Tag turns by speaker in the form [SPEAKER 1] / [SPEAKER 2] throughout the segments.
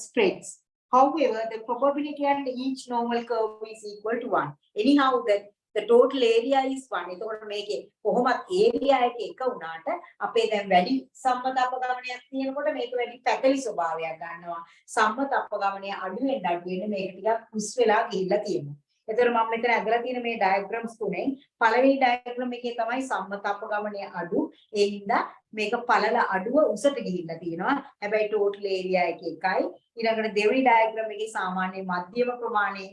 [SPEAKER 1] straights. However, the probability at each normal curve is equal to 1. Anyhow, the total area is 1. එතකොට මේකේ කොහොමත් area එක එක වුණාට අපේ දැන් වැඩි සම්මත අපගමනයක් තියෙනකොට මේක වැඩි පැකලි ස්වභාවයක් ගන්නවා. සම්මත අපගමනය අඩු වෙන්න මේක ටිකක් පුස් වෙලා ගිහිල්ලා තියෙනවා. එතකොට මම මෙතන ඇදලා තියෙන මේ ඩයග්‍රෑම්ස් තුනෙන් පළවෙනි ඩයග්‍රෑම් එකේ තමයි සම්මත අපගමනය අඩු. ඒ හින්දා මේක පළල අඩුව උසට ගිහිල්ලා තියෙනවා. හැබැයි total area එක එකයි. ඊළඟට දෙවෙනි ඩයග්‍රෑම් එකේ සාමාන්‍ය මධ්‍යම ප්‍රමාණයේ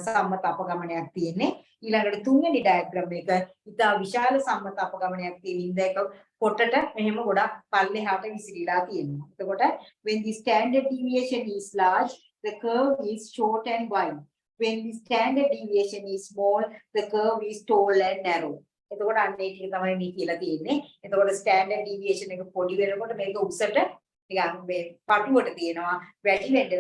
[SPEAKER 1] සම්මත අපගමනයක් තියෙන්නේ. ඊළඟට තුන්වෙනි ඩයග්‍රෑම් එක ඉතා විශාල සම්මත අපගමනයක් තියෙන ඉඳ එක පොටට මෙහෙම ගොඩක් පල්ලෙහාට විසිරීලා තියෙනවා. එතකොට when the standard deviation is large, the curve is short and wide. When the standard deviation is small, the curve is tall and narrow. එතකොට අන්න ඒක තමයි මේ කියලා තියෙන්නේ. එතකොට standard deviation එක පොඩි වෙනකොට මේක උසට නිකන් මේ පටුවට තියෙනවා. වැඩි වෙන්න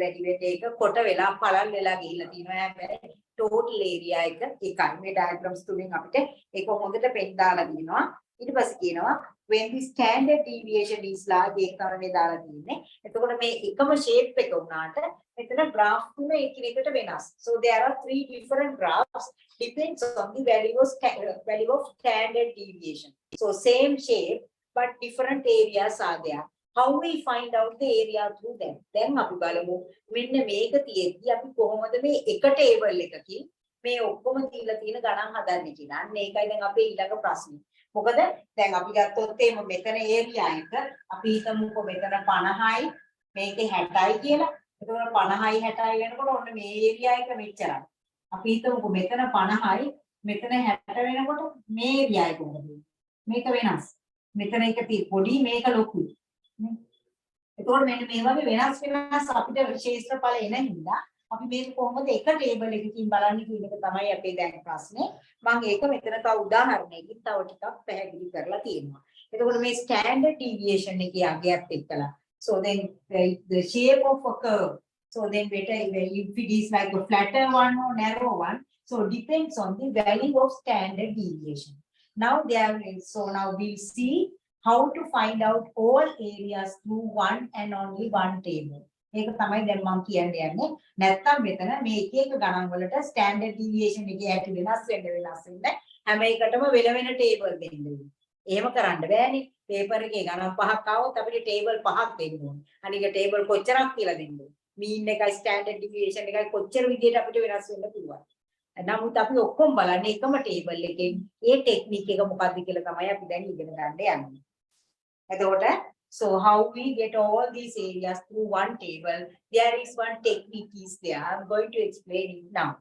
[SPEAKER 1] ඒක කොට වෙලා පළල් වෙලා ගිහිල්ලා තියෙනවා. හැබැයි total area එක එකයි. මේ diagrams තුලින් අපිට ඒක හොඳට පෙන්නලා දිනවා. ඊට පස්සේ කියනවා when the standard deviation is large ඒක තමයි මේ දාලා තියෙන්නේ. එතකොට මේ එකම shape එක උනාට මෙතන graph තුන එකිනෙකට වෙනස්. So there are 3 different graphs depends on the value of standard deviation. So same shape but different areas are there. How we find out the area through them? දැන් අපි බලමු මෙන්න මේක තියෙද්දි අපි කොහොමද මේ එක table එකකින් මේ ඔක්කොම දීලා තියෙන ගණන් හදන්නේ කියලා. අන්න ඒකයි දැන් අපේ ඊළඟ ප්‍රශ්නේ. මොකද දැන් අපි ගත්තොත් එහෙම මෙතන area එක අපි හිතමුකෝ මෙතන 50යි මේකේ 60යි කියලා. එතකොට 50යි 60යි වෙනකොට ඔන්න මේ area එක මෙච්චරයි. අපි හිතමුකෝ මෙතන 50යි මෙතන 60 වෙනකොට මේ area එක මොකද? මේක වෙනස්. මෙතන එක පොඩි මේක ලොකුයි. එතකොට මෙන්න මේ වගේ වෙනස් අපිට ශේෂ්ත්‍රඵල එන හින්දා අපි මේක කොහොමද එක ටේබල් එකකින් බලන්නේ කියන එක තමයි අපේ දැන් ප්‍රශ්නේ. මම ඒක මෙතන තව උදාහරණයකින් තව ටිකක් පැහැදිලි කරලා තියෙනවා. එතකොට මේ standard deviation එකේ අගයත් එක්කලා. So then the shape of a curve. So then better if it is like a flatter one or narrow one. So depends on the value of standard deviation. Now we'll see how to find out all areas through one and only one table. ඒක තමයි දැන් මම කියන්න යන්නේ. නැත්තම් මෙතන මේ එක එක ගණන් වලට standard deviation එකේ ඇති වෙනස් වෙන්න හැම එකටම වෙන table දෙන්න ඕනේ. එහෙම කරන්න බෑනේ. paper එකේ ගණන් පහක් ආවොත් අපිට table පහක් දෙන්න ඕනේ. අනික table කොච්චරක් කියලා දෙන්න ඕනේ. mean එකයි standard deviation එකයි කොච්චර විදියට අපිට වෙනස් වෙන්න පුළුවන්. නමුත් අපි ඔක්කොම බලන්නේ එකම table එකෙන් ඒ technique එක මොකක්ද කියලා තමයි අපි දැන් ඉගෙන ගන්න යන්නේ. So how we get all these areas through one table? There is one technique is there. I'm going to explain it now.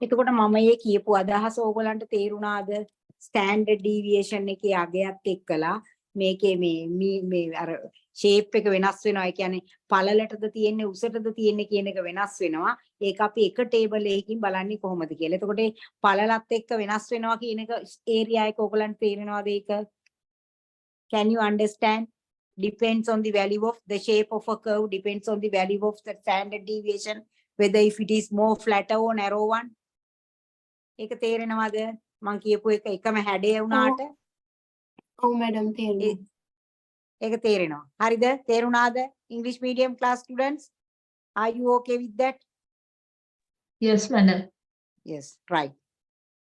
[SPEAKER 1] එතකොට මම මේ කියපු අදහස ඕගලන්ට තේරුණාද? ස්ටෑන්ඩඩ් ඩීවියේෂන් එකේ අගයත් එක්කලා මේකේ මේ අර ෂේප් එක වෙනස් වෙනවා. ඒ කියන්නේ පළලටද තියෙන්නේ උසටද තියෙන්නේ කියන එක වෙනස් වෙනවා. ඒක අපි එක ටේබල් එකකින් බලන්නේ කොහොමද කියලා. එතකොට පළලත් එක්ක වෙනස් වෙනවා කියන එක ඒරියා එක ඕගලන්ට තේරෙනවද ඒක? Can you understand? Depends on the value of the shape of a curve, depends on the value of the standard deviation, whether if it is more flatter or narrow one. ඒක තේරෙනවද? මම කියපු එක එකම හැඩය වුණාට
[SPEAKER 2] ඔව් මැඩම් තේරෙනවා.
[SPEAKER 1] ඒක තේරෙනවා. හරිද? තේරුණාද? English medium class students, are you okay with that?
[SPEAKER 2] Yes madam.
[SPEAKER 1] Yes, right.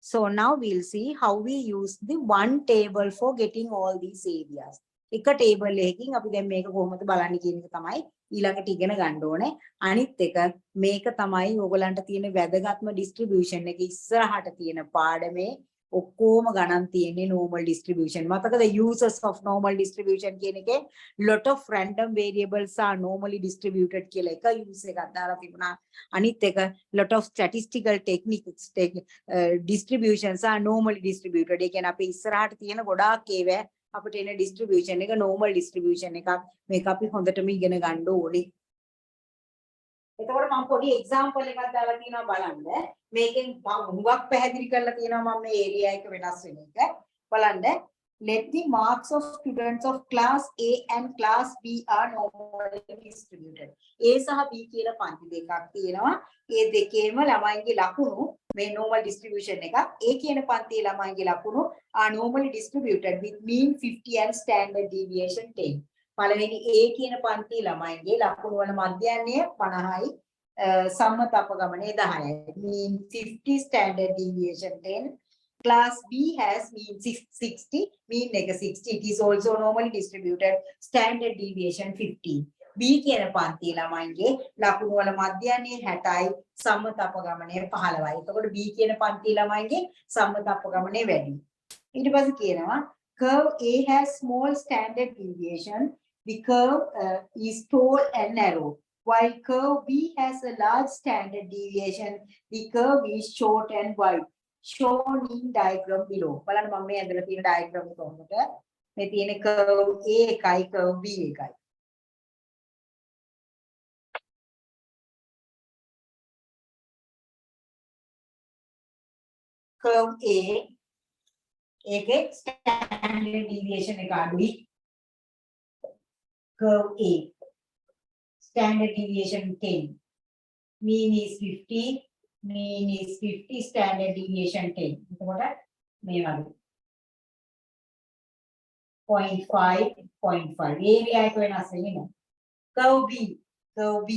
[SPEAKER 1] So now we'll see how we use the one table for getting all these areas. එක table එකකින් අපි දැන් මේක කොහොමද බලන්නේ කියන එක තමයි ඊළඟට ඉගෙන ගන්න ඕනේ. අනිත් එක මේක තමයි ඕගලන්ට තියෙන වැදගත්ම distribution එක. ඉස්සරහට තියෙන පාඩමේ ඔක්කොම ගණන් තියෙන්නේ normal distribution. මතකද uses of normal distribution කියන එකේ lot of random variables are normally distributed කියලා එක use එකක් දාලා තිබුණා. අනිත් එක lot of statistical techniques distributions are normally distributed. ඒ කියන්නේ අපේ ඉස්සරහට තියෙන ගොඩාක් ඒවා අපිට එන distribution එක normal distribution එකක්. මේක අපි හොඳටම ඉගෙන ගන්න ඕනේ. එතකොට මම පොඩි එක්සැම්පල් එකක් දාලා තියෙනවා බලන්න. මේකෙන් හුඟක් පැහැදිලි කරලා තියෙනවා මම මේ ඒරියා එක වෙනස් වෙන එක. බලන්න. Let the marks of students of class A and class B are normally distributed. A සහ B කියලා පන්ති දෙකක් තියෙනවා. ඒ දෙකේම ළමයින්ගේ ලකුණු මේ normal distribution එකක්. A කියන පන්තියේ ළමයින්ගේ ලකුණු are normally distributed with mean 50 and standard deviation 10. පළවෙනි A කියන පන්තියේ ළමයින්ගේ ලකුණු වල මධ්‍යයන්ය 50යි සම්මත අපගමනය 10යි. Mean 50 standard deviation 10. Class B has mean 60, mean like 60. It is also normally distributed. Standard deviation 15. B කියන පන්තියේ ළමයින්ගේ ලකුණු වල මධ්‍යයන්ය 60යි සම්මත අපගමනය 15යි. එතකොට B කියන පන්තියේ ළමයින්ගේ සම්මත අපගමනය වැඩි. ඊට පස්සේ කියනවා curve A has small standard deviation. The curve is tall and narrow. While curve B has a large standard deviation, the curve is short and wide. Shown in diagram below. බලන්න මම මේ ඇඳලා තියෙන diagram එක කොහොමද? මේ තියෙන curve A එකයි curve B එකයි. Curve A එකේ standard deviation එක අඩුයි. Curve A standard deviation 10. Mean is 50. Mean is 50, standard deviation 10. එතකොට මේ වගේ 0.5 0.5 ඒරියා එක වෙනස් වෙන්නේ නැහැ. Curve B curve B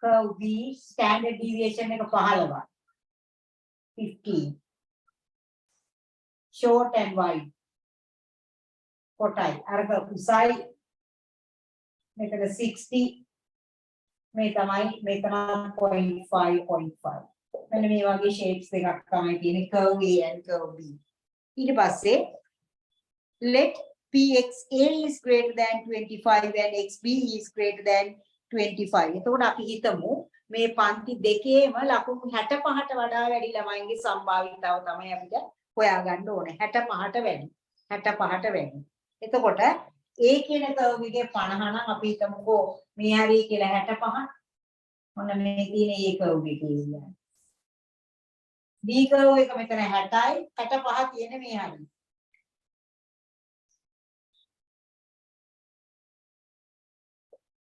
[SPEAKER 1] curve B standard deviation එක 15. 15. Short and wide. කොටයි අරක උසයි මේකට 60 මේ තමයි 0.5 0.5 මෙන්න මේ වගේ shapes දෙකක් තමයි තියෙන්නේ curve A and curve B. ඊට පස්සේ let pxa is greater than 25 and xb is greater than 25. එතකොට අපි හිතමු මේ පන්ති දෙකේම ලකුණු 65ට වඩා වැඩි ළමයින්ගේ සම්භාවිතාව තමයි අපිට හොයාගන්න ඕනේ. 65ට වැඩි. 65ට වැඩි. එතකොට A කියන curve එකේ 50 නම් අපි හිතමුකෝ මේ හරිය කියලා 65. මොන මේ තියෙන A curve එකේ කියන්නේ. B curve එක මෙතන 60යි 65 තියෙන මේ හරිය.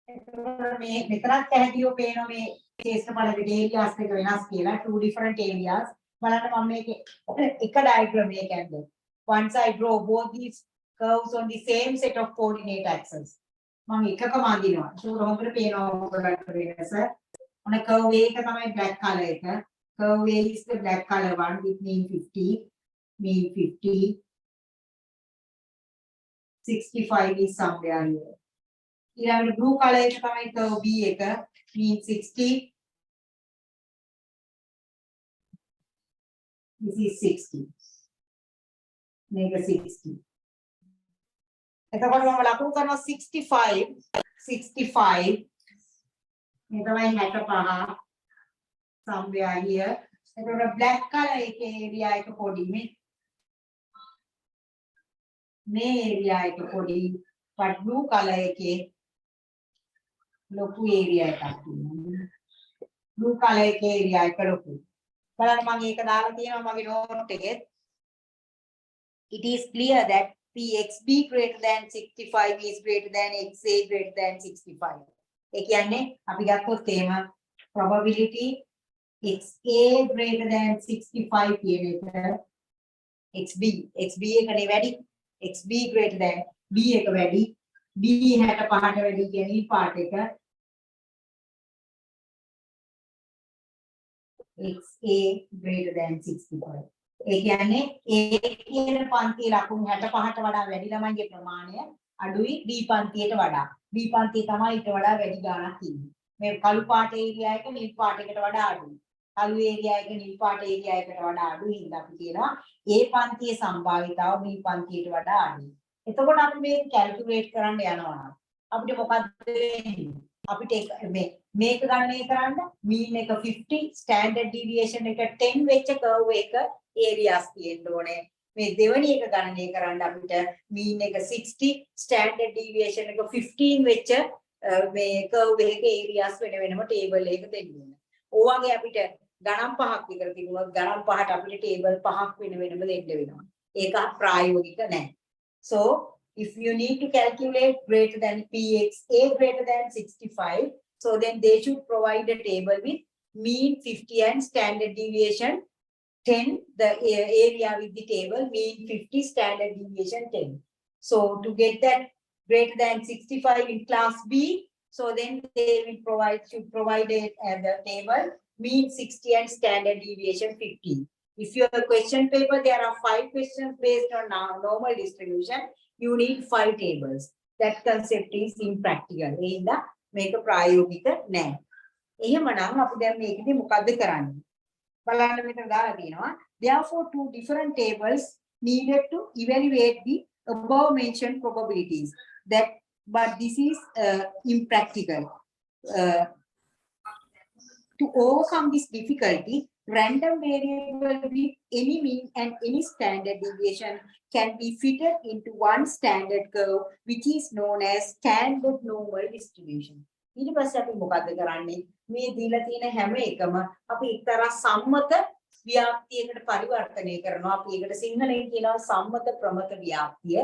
[SPEAKER 1] එතකොට මේ මෙතරක් පැහැදිලිව පේනවා මේ ශේෂ්ඨඵල දෙක areas දෙක වෙනස් කියලා. two different areas. බලන්න මම මේකේ එක diagram එකක් ඇද්දා. Once I draw both these curves on the same set of coordinate axes. මම එකකම අඳිනවා. ඒක හොඳට පේනවා ඔයගොල්ලන්ට වෙනස. ඔන්න curve A එක තමයි black color එක. Curve A is the black color one with mean 50. Mean 50. 65 is somewhere here. ඊළඟට blue color එක තමයි curve B එක. Mean 60. This is 60. Make a 60. එතකොට මම ලකුණු කරනවා 65 65 මේ තමයි 65 somewhere here. එතකොට black color එකේ area එක පොඩි මේ area එක පොඩි but blue color එකේ ලොකු area එකක් තියෙනවා. blue color එකේ area එක ලොකු. බලන්න මම ඒක දාලා තියෙනවා මගේ note එකේ. It is clear that Pxb greater than 65 is greater than Xa greater than 65. ඒ කියන්නේ අපි ගත්තොත් එහෙම probability Xa greater than 65 කියන එක xb එකනේ වැඩි xb greater than b එක වැඩි b 65ට වැඩි කියන ඊ පාර්ට් එක Xa greater than 65. ඒ කියන්නේ A කියන පන්තියේ ලකුණු 65ට වඩා වැඩි ළමයින්ගේ ප්‍රමාණය අඩුයි B පන්තියට වඩා. B පන්තිය තමයි ඊට වඩා වැඩි ගාණක් තියෙන්නේ. මේ කළු පාට ඒරියා එක නිල් පාට එකට වඩා අඩුයි. කළු ඒරියා එක නිල් පාට ඒරියා එකට වඩා අඩුයි. හින්දා අපි කියනවා A පන්තියේ සම්භාවිතාව B පන්තියට වඩා අඩුයි. එතකොට අපි මේක කැල්කියුලේට් කරන්න යනවා. අපිට මොකක්ද වෙන්නේ? අපිට මේක ගණනය කරන්න mean එක 50 standard deviation එක 10 වෙච්ච curve එක areas තියෙන්න ඕනේ. මේ දෙවෙනි එක ගණනය කරන්න අපිට mean එක 60 standard deviation එක 15 වෙච්ච මේ curve එකේ areas වෙන වෙනම table එකක දෙන්න ඕනේ. ඕවාගේ අපිට ගණන් පහක් විතර තිබුණොත් ගණන් පහට අපිට table පහක් වෙන වෙනම දෙන්න වෙනවා. ඒක ප්‍රායෝගික නැහැ. So if you need to calculate greater than PXA greater than 65, so then they should provide a table with mean 50 and standard deviation 10, the area with the table, mean 50, standard deviation 10. So to get that greater than 65 in class B, so then they will should provide it as a table, mean 60 and standard deviation 50. If your question paper, there are 5 questions based on normal distribution, you need 5 tables. That concept is impractical. Make a ප්‍රායෝගික නැහැ. එහෙමනම් අපි දැන් මේකදී මොකද්ද කරන්නේ? බලන්න මෙතන දාලා තියෙනවා. Therefore, 2 different tables needed to evaluate the above mentioned probabilities. But this is impractical. To overcome this difficulty, random variable with any mean and any standard deviation can be fitted into one standard curve, which is known as standard normal distribution. ඊට පස්සේ අපි මොකද්ද කරන්නේ? මේ දීලා තියෙන හැම එකම අපි එක්තරා සම්මත ව්‍යාප්තියකට පරිවර්තනය කරනවා. අපි ඒකට සිංහලෙන් කියනවා සම්මත ප්‍රමත ව්‍යාප්තිය.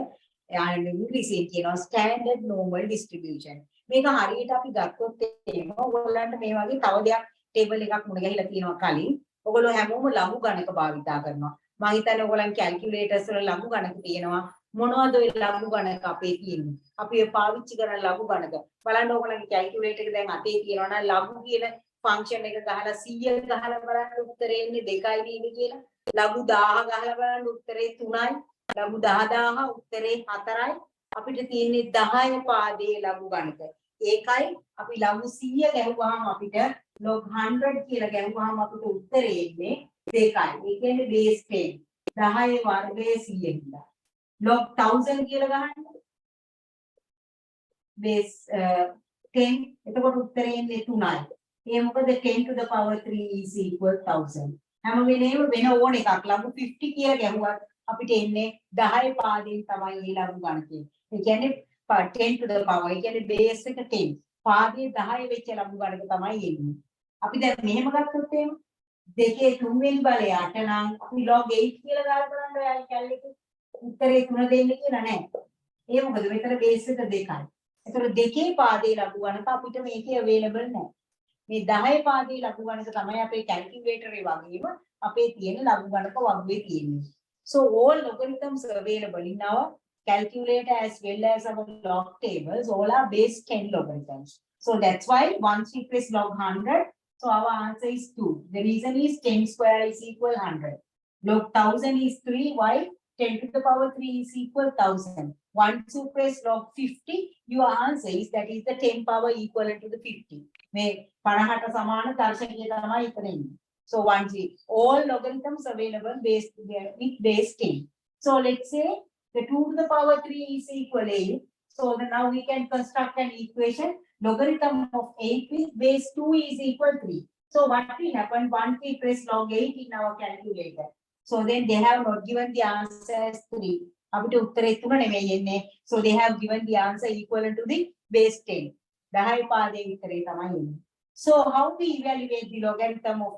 [SPEAKER 1] and ඉංග්‍රීසියෙන් කියනවා standard normal distribution. මේක හරියට අපි ගත්තොත් එහෙම ඔයගොල්ලන්ට මේ වගේ තව දෙයක් ටේබල් එකක් මුණ ගැහිලා තියෙනවා කලින්. ඔයගොල්ලෝ හැමෝම ලඝු ගණක භාවිතා කරනවා. මම හිතන්නේ ඔයගොල්ලන් කැල්කියුලේටර්ස් වල ලඝු ගණක තියෙනවා. මොනවද ඔය ලඝු ගණක අපේ තියෙන්නේ? අපි ඒ පාවිච්චි කරන ලඝු ගණක. බලන්න ඔයගොල්ලන්ගේ කැල්කියුලේටර් එක දැන් අතේ තියෙනවා නම් ලඝු කියන ෆන්ක්ෂන් එක ගහලා 100 ගහලා බලන්න උත්තරේ එන්නේ 2යි නේද කියලා. ලඝු 1000 ගහලා බලන්න උත්තරේ 3යි. ලඝු 10000 උත්තරේ 4යි. අපිට තියෙන්නේ 10 පාදයේ ලඝු ගණක. ඒකයි අපි ලඝු 100 ගැහුවාම අපිට log 100 කියලා ගැහුවාම අපිට උත්තරේ එන්නේ 2යි. ඒ කියන්නේ base 10. 10 වර්ගයේ 100 කියලා. log 1000 කියලා ගහන්න. base 10. එතකොට උත්තරේ එන්නේ 3යි. ඒ මොකද 10 to the power 3 is equal 1000. හැම වෙලේම වෙන ඕන එකක් ලඝු 50 කියලා ගැහුවත් අපිට එන්නේ 10 පාදයෙන් තමයි මේ ලඝු ගණකය. ඒ කියන්නේ 10 to the power. ඒ කියන්නේ base එක 10. පාදයේ 10 වෙච්ච ලඝු ගණක තමයි එන්නේ. අපි දැන් මෙහෙම ගත්තොත් එහෙම දෙකේ 3 වෙනි බලය 8 නම් අපි log 8 කියලා දාලා බලන්න ඔය කැලේක උත්තරේ 3 දෙන්න කියලා නෑ. ඒ මොකද මෙතන base එක 2යි. ඒතර දෙකේ පාදයේ ලඝු ගණක අපිට මේකේ available නෑ. මේ 10 පාදයේ ලඝු ගණක තමයි අපේ කැල්කියුලේටර් එක වගේම අපේ තියෙන ලඝු ගණක වගුවේ තියෙන්නේ. So all logarithms available in our calculator as well as our log tables, all are base 10 logarithms. So that's why once we press log 100, so our answer is 2. The reason is 10 square is equal 100. Log 1000 is 3. Why? 10 to the power 3 is equal 1000. Once you press log 50, your answer is that is the 10 power equivalent to the 50. මේ 50ට සමාන දර්ශකය තමයි එතන ඉන්නේ. So once we all logarithms available with base 10. So let's say the 2 to the power 3 is equal 8. So now we can construct an equation. Logarithm of 8 with base 2 is equal 3. So what will happen once we press log 8 in our calculator? So then they have not given the answer as 3. අපිට උත්තරේ 3 නෙමෙයි එන්නේ. So they have given the answer equivalent to the base 10. 10 පාදයේ උත්තරේ තමයි එන්නේ. So how we evaluate the logarithm of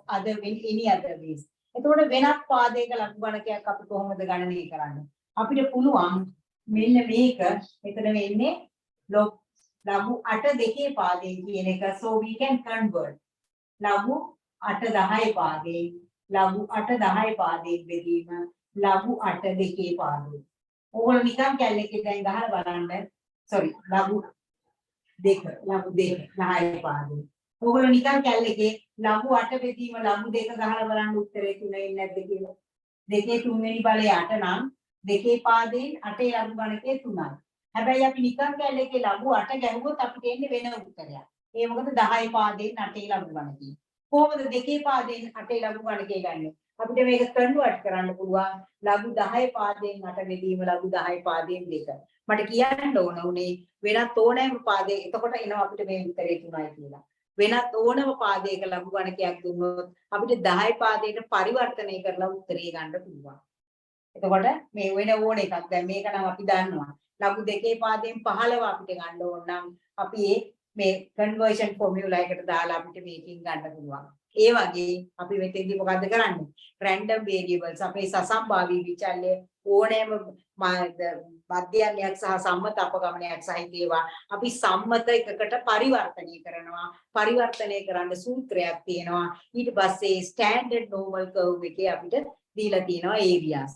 [SPEAKER 1] any other ways? එතකොට වෙනත් පාදයක ලඝු ගණකයක් අපි කොහොමද ගණනය කරන්නේ? අපිට පුළුවන් මෙන්න මේක එතන වෙන්නේ ලඝු 8 දෙකේ පාදයේ කියන එක. So we can convert ලඝු 8 10 පාදයේ ලඝු 8 10 පාදයේ බෙදීම ලඝු 8 දෙකේ පාදයේ. ඕගොල්ලෝ නිකන් කැලේකේ දැන් ගහලා බලන්න. sorry ලඝු 2 10 පාදයේ. ඕගොල්ලෝ නිකන් කැලේකේ ලඝු 8 බෙදීම ලඝු 2 ගහලා බලන්න උත්තරේ 3 එන්නේ නැද්ද කියලා. දෙකේ 3 වෙනි බලය 8 නම් දෙකේ පාදයෙන් 8 ලඝු ගණකේ 3යි. හැබැයි අපි නිකන් කැලේකේ ලඝු 8 ගැහුවොත් අපිට එන්නේ වෙන උත්තරයක්. ඒ මොකද 10 පාදයෙන් 8 ලඝු ගණකේ. කොහොමද දෙකේ පාදයෙන් 8 ලඝු ගණකේ ගන්නෙ? අපිට මේක කන්වර්ට් කරන්න පුළුවන් ලඝු 10 පාදයෙන් 8 බෙදීම ලඝු 10 පාදයෙන් 2. මට කියන්න ඕන උනේ වෙනත් ඕනෑම පාදයක එතකොට එනවා අපිට මේ උත්තරේ 3යි කියලා. වෙනත් ඕනම පාදයක ලඝු ගණකයක් දුන්නොත් අපිට 10 පාදයට පරිවර්තනය කරලා උත්තරේ ගන්න පුළුවන්. එතකොට මේ වෙන ඕන එකක්. දැන් මේක නම් අපි දන්නවා. ලඝු දෙකේ පාදයෙන් 15 අපිට ගන්න ඕන නම් අපි මේ conversion formula එකට දාලා අපිට මේකෙන් ගන්න පුළුවන්. ඒ වගේ අපි මෙතෙන්දී මොකද්ද කරන්නේ? random variables අපේ සසම්භාවී විචල්‍ය ඕනෑම මධ්‍යයන්යක් සහ සම්මත අපගමනයක් සහිත ඒවා අපි සම්මත එකකට පරිවර්තනය කරනවා. පරිවර්තනය කරන්න සූත්‍රයක් තියෙනවා. ඊට පස්සේ standard normal curve එකේ අපිට දීලා තියෙනවා areas.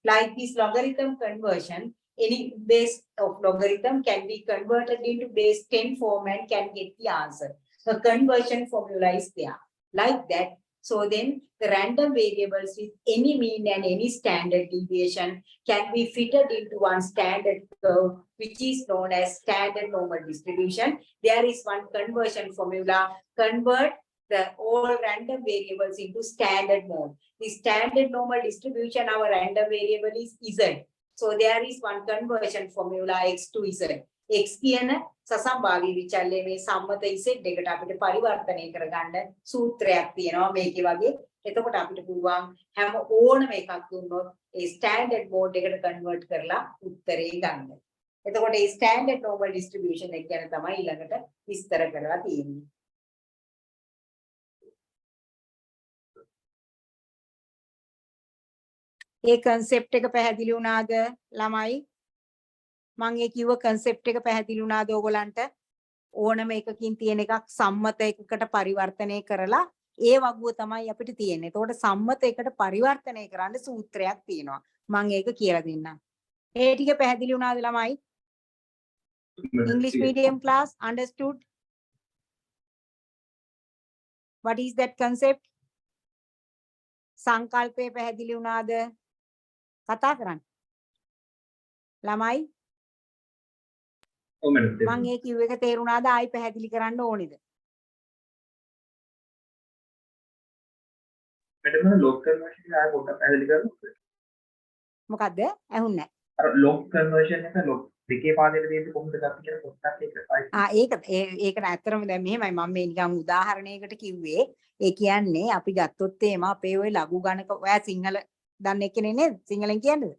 [SPEAKER 1] Like this logarithm conversion, any base of logarithm can be converted into base 10 form and can get the answer. The conversion formula is there. Like that. So then the random variables with any mean and any standard deviation can be fitted into one standard curve, which is known as standard normal distribution. There is one conversion formula. Convert all random variables into standard mode. The standard normal distribution, our random variable is Z. So there is one conversion formula X to Z. X කියන සසම්භාවී විචල්‍ය මේ සම්මත Z එකට අපිට පරිවර්තනය කරගන්න සූත්‍රයක් තියෙනවා මේකේ වගේ. එතකොට අපිට පුළුවන් හැම ඕනම එකක් දුන්නොත් ඒ ස්ටෑන්ඩඩ් මෝඩ් එකට කන්වර්ට් කරලා උත්තරේ ගන්න. එතකොට මේ ස්ටෑන්ඩඩ් නෝමල් ඩිස්ට්‍රිබියුෂන් එක ගැන තමයි ඊළඟට විස්තර කරලා තියෙන්නේ. ඒ concept එක පැහැදිලි වුණාද ළමයි? මම ඒ කිව්ව concept එක පැහැදිලි වුණාද ඕගොල්ලන්ට? ඕනම එකකින් තියෙන එකක් සම්මත එකකට පරිවර්තනය කරලා ඒ වගුව තමයි අපිට තියෙන්නේ. එතකොට සම්මත එකට පරිවර්තනය කරන්න සූත්‍රයක් තියෙනවා. මම ඒක කියලා දෙන්නම්. ඒ ටික පැහැදිලි වුණාද ළමයි? English medium class understood? What is that concept? සංකල්පය පැහැදිලි වුණාද? කතා කරන්න. ළමයි
[SPEAKER 3] ඔව් මැඩම්.
[SPEAKER 1] මම ඒ කිව් එක තේරුණාද? ආයි පැහැදිලි කරන්න ඕනේද?
[SPEAKER 3] මැඩම් ලොග් කන්වර්ෂන් එක ආයෙ පොඩ්ඩක් පැහැදිලි කරන්න.
[SPEAKER 1] මොකද්ද? ඇහුන්නේ නැහැ.
[SPEAKER 3] අර ලොග් කන්වර්ෂන් එක ලොග් දෙකේ පාදයට දෙන්න කොහොමද ගන්න කියලා පොඩ්ඩක්
[SPEAKER 1] ඒකට ඇත්තටම දැන් මෙහෙමයි මම මේ නිකන් උදාහරණයකට කිව්වේ. ඒ කියන්නේ අපි ගත්තොත් එහෙම අපේ ওই ලඝු ගණක ඔයා සිංහල දන්නේ කෙනේ නේද? සිංහලෙන් කියන්නේද?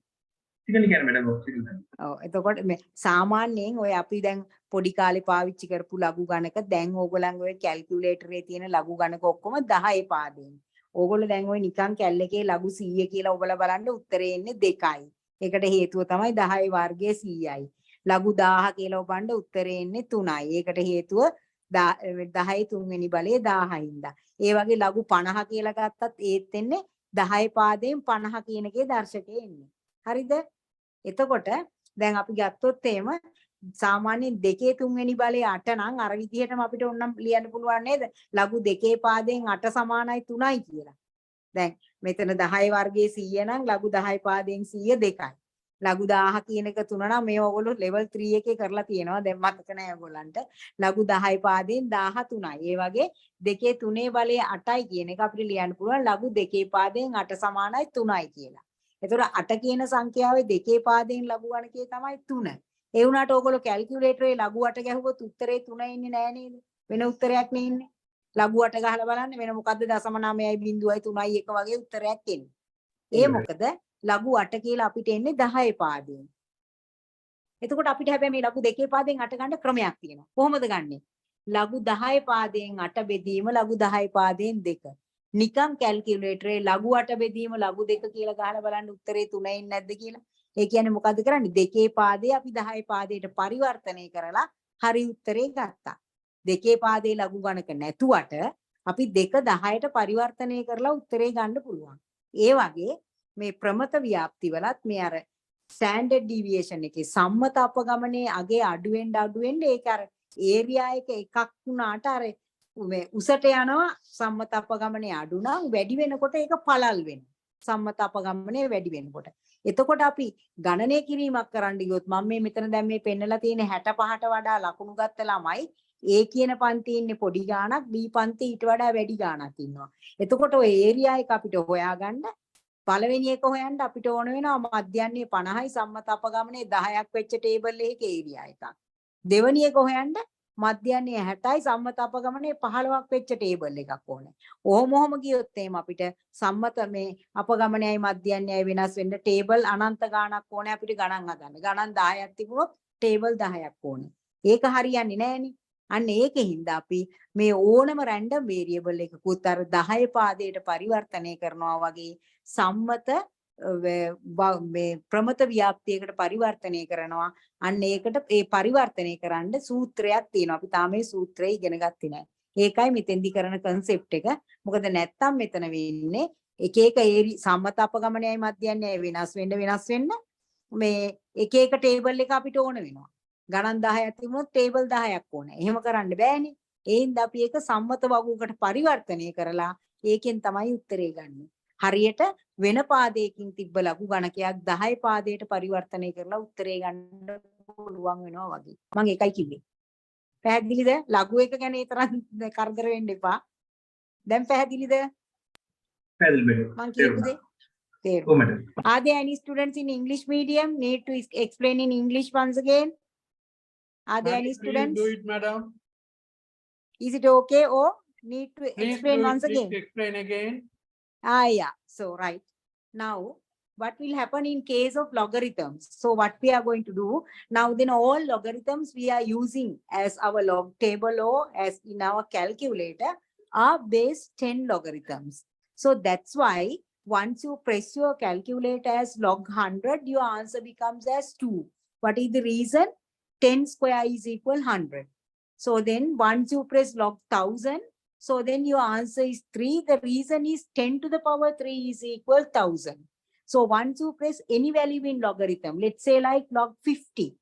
[SPEAKER 3] සිංහල කියන්නේ මැඩම් ඔව් සිංහල.
[SPEAKER 1] ඔව් එතකොට මේ සාමාන්‍යයෙන් ඔය අපි දැන් පොඩි කාලේ පාවිච්චි කරපු ලඝු ගණක දැන් ඕගොල්ලන්ගේ ඔය කැල්කියුලේටරේ තියෙන ලඝු ගණක ඔක්කොම 10 පාදයෙන්. ඕගොල්ලෝ දැන් ඔය නිකන් කැල් එකේ ලඝු 100 කියලා ඔබලා බලන්න උත්තරේ එන්නේ 2යි. ඒකට හේතුව තමයි 10 වර්ගයේ 100යි. ලඝු 1000 කියලා ඔබන්න උත්තරේ එන්නේ 3යි. ඒකට හේතුව 10 තුන්වෙනි බලයේ 1000 ඒ වගේ ලඝු 50 කියලා ගත්තත් ඒත් එන්නේ 10 පාදයෙන් 50 කියන එකේ දර්ශකයේ එන්නේ. හරිද? එතකොට දැන් අපි ගත්තොත් එහෙම සාමාන්‍යයෙන් 2 3වෙනි බලයේ 8 නම් අර විදිහටම අපිට ඕනම් ලියන්න පුළුවන් නේද? ලඝු 2 පාදයෙන් 8 සමානයි 3යි කියලා. දැන් මෙතන 10 වර්ගයේ 100 නම් ලඝු 10 පාදයෙන් 100 2යි. ලඝු 1000 කියන එක 3 නම් මේ ඔයගොල්ලෝ level 3 එකේ කරලා තියෙනවා. දැන් මතක නැහැ ඔයගොල්ලන්ට. ලඝු 10 පාදයෙන් 13යි. ඒ වගේ 2 3 බලයේ 8යි කියන එක අපිට ලියන්න පුළුවන් ලඝු 2 පාදයෙන් 8 සමානයි 3යි කියලා. එතකොට 8 කියන සංඛ්‍යාවේ 2 පාදයෙන් ලඝු ගණකයේ තමයි 3. ඒ වුණාට ඕගොල්ලෝ කැල්කියුලේටරේ ලඝු 8 ගැහුවොත් උත්තරේ 3 ඉන්නේ නැහැ නේද? වෙන උත්තරයක් නේ ඉන්නේ. ලඝු 8 ගහලා බලන්න වෙන මොකද්ද 0.9යි 0.3යි 3යි එක වගේ උත්තරයක් එන්නේ. ඒ මොකද ලඝු 8 කියලා අපිට එන්නේ 10 පාදයෙන්. එතකොට අපිට හැබැයි මේ ලඝු 2 පාදයෙන් 8 ගන්න ක්‍රමයක් තියෙනවා. කොහොමද ගන්නෙ? ලඝු 10 පාදයෙන් 8 බෙදීම ලඝු 10 පාදයෙන් 2. නිකම් කැල්කියුලේටරේ ලඝු 8 බෙදීම ලඝු 2 කියලා ගහලා බලන්න උත්තරේ 3 ඉන්නේ නැද්ද කියලා. ඒ කියන්නේ මොකද්ද කරන්නේ? 2 පාදේ අපි 10 පාදයට පරිවර්තනය කරලා හරි උත්තරේ ගත්තා. 2 පාදේ ලඝු ගණක නැතුවට අපි 2 10ට පරිවර්තනය කරලා උත්තරේ ගන්න පුළුවන්. ඒ වගේ මේ ප්‍රමත ව්‍යාප්ති වලත් මේ අර ස්ටෑන්ඩඩ් ඩීවියේෂන් එකේ සම්මත අපගමනයේ අගේ අඩු වෙන්න ඒක අර ඒරියා එක එකක් වුණාට අර මේ උසට යනවා සම්මත අපගමනයේ අඩු නම් වැඩි වෙනකොට ඒක පළල් වෙනවා. සම්මත අපගමනයේ වැඩි වෙනකොට. එතකොට අපි ගණනය කිරීමක් කරන්න ගියොත් මම මේ මෙතන දැන් මේ පෙන්නලා තියෙන 65ට වඩා ලකුණු ගත්ත ළමයි A කියන පන්තියේ ඉන්නේ පොඩි ගාණක් B පන්තියේ ඊට වඩා වැඩි ගාණක් ඉන්නවා. එතකොට ඔය ඒරියා එක අපිට හොයාගන්න පළවෙනි එක හොයන්න අපිට ඕන වෙනවා මධ්‍යන්නේ 50යි සම්මත අපගමනේ 10ක් වෙච්ච ටේබල් එකේ ඒරියා එකක්. දෙවෙනි එක හොයන්න මධ්‍යන්නේ 60යි සම්මත අපගමනේ 15ක් වෙච්ච ටේබල් එකක් ඕනේ. ඔහොම ගියොත් එහෙම අපිට සම්මත මේ අපගමනයයි මධ්‍යන්නේයි වෙනස් වෙන්න ටේබල් අනන්ත ගාණක් ඕනේ අපිට ගණන් හදන්න. ගණන් 10ක් තිබුණොත් ටේබල් 10ක් ඕනේ. ඒක හරියන්නේ නෑනේ. අන්න ඒකෙන්ද අපි මේ ඕනම රැන්ඩම් වේරියබල් එකකුත් අර 10 පාදයට පරිවර්තනය කරනවා වගේ සම්මත මේ ප්‍රමත ව්‍යාප්තියකට පරිවර්තනය කරනවා. අන්න ඒකට ඒ පරිවර්තනය කරන්න සූත්‍රයක් තියෙනවා. අපි තාම මේ සූත්‍රය ඉගෙන ගත්තේ නැහැ. ඒකයි මෙතෙන්දි කරන concept එක. මොකද නැත්තම් මෙතන වෙන්නේ එක එක සම්මත අපගමනයයි මධ්‍යන්නයයි වෙනස් වෙන්න මේ එක එක ටේබල් එක අපිට ඕන වෙනවා. ගණන් 10ක් තිබුණොත් ටේබල් 10ක් ඕනේ. එහෙම කරන්න බෑනේ. ඒ හින්දා අපි ඒක සම්මත වගුවකට පරිවර්තනය කරලා ඒකෙන් තමයි උත්තරේ ගන්න. හරියට වෙන පාදයකින් තිබ්බ ලඝු ගණකයක් 10 පාදයට පරිවර්තනය කරලා උත්තරේ ගන්න පුළුවන් වෙනවා වගේ. මම ඒකයි කිව්වේ. පැහැදිලිද? ලඝු එක ගැන ඒ තරම් කරදර වෙන්න එපා. දැන් පැහැදිලිද?
[SPEAKER 3] පැහැදිලි
[SPEAKER 1] මම කියපු දේ තේරුණා. Are there any students in English medium need to explain in English once again? Are there any students?
[SPEAKER 4] Please do it, madam.
[SPEAKER 1] Is it okay or need to
[SPEAKER 4] Please
[SPEAKER 1] explain
[SPEAKER 4] do it.
[SPEAKER 1] once
[SPEAKER 4] Please
[SPEAKER 1] again?
[SPEAKER 4] explain again.
[SPEAKER 1] Yeah. So, right. Now, what will happen in case of logarithms? So, what we are going to do, now then all logarithms we are using as our log table or as in our calculator are base 10 logarithms. So, that's why once you press your calculator as log 100, your answer becomes as 2. What is the reason? 10 square is equal 100. So then once you press log 1000, so then your answer is 3. The reason is 10 to the power 3 is equal 1000. So once you press any value in logarithm, let's say like log 50,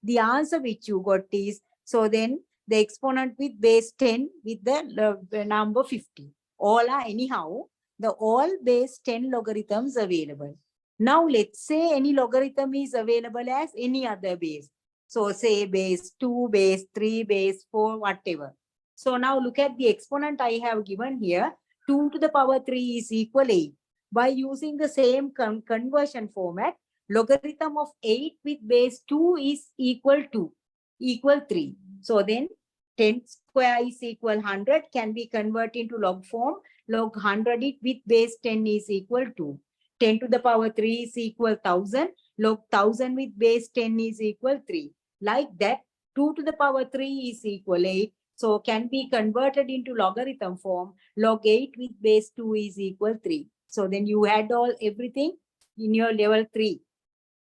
[SPEAKER 1] the answer which you got is, so then the exponent with base 10 with the number 50. All are anyhow, the all base 10 logarithms available. Now let's say any logarithm is available as any other base. So say base 2, base 3, base 4, whatever. So now look at the exponent I have given here. 2 to the power 3 is equal 8. By using the same conversion format, logarithm of 8 with base 2 is equal 3. So then 10 square is equal 100 can be converted into log form. Log 100 with base 10 is equal to 10 to the power 3 is equal 1000. Log 1000 with base 10 is equal 3. Like that, 2 to the power 3 is equal 8. So can be converted into logarithm form. Log 8 with base 2 is equal 3. So then you add everything in your level 3.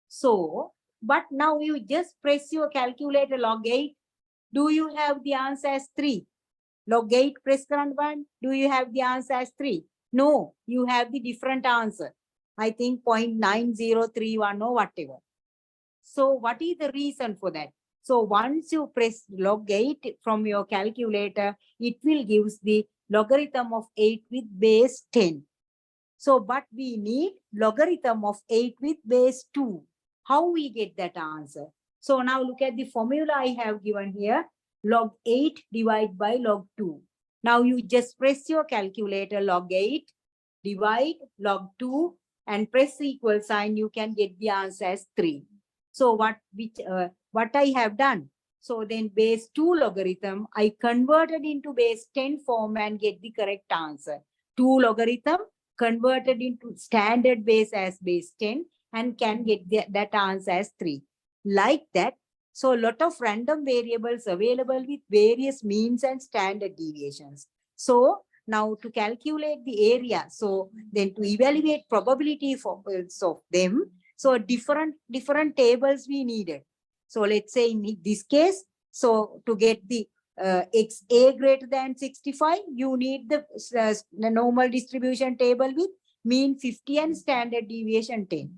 [SPEAKER 1] So, but now you just press your calculator log 8. Do you have the answer as 3? Log 8 press current 1. Do you have the answer as 3? No, you have the different answer. I think 0.9031 or whatever. So what is the reason for that? So once you press log 8 from your calculator, it will give the logarithm of 8 with base 10. So, but we need logarithm of 8 with base 2. How we get that answer? So now look at the formula I have given here. Log 8 divided by log 2. Now you just press your calculator log 8, divide log 2 and press equal sign. You can get the answer as 3. So what I have done? So then base 2 logarithm, I converted into base 10 form and get the correct answer. 2 logarithm converted into standard base as base 10 and can get that answer as 3. Like that, so a lot of random variables available with various means and standard deviations. So now to calculate the area, so then to evaluate probability of them, so different tables we needed. So let's say in this case, so to get the XA greater than 65, you need the normal distribution table with mean 50 and standard deviation 10.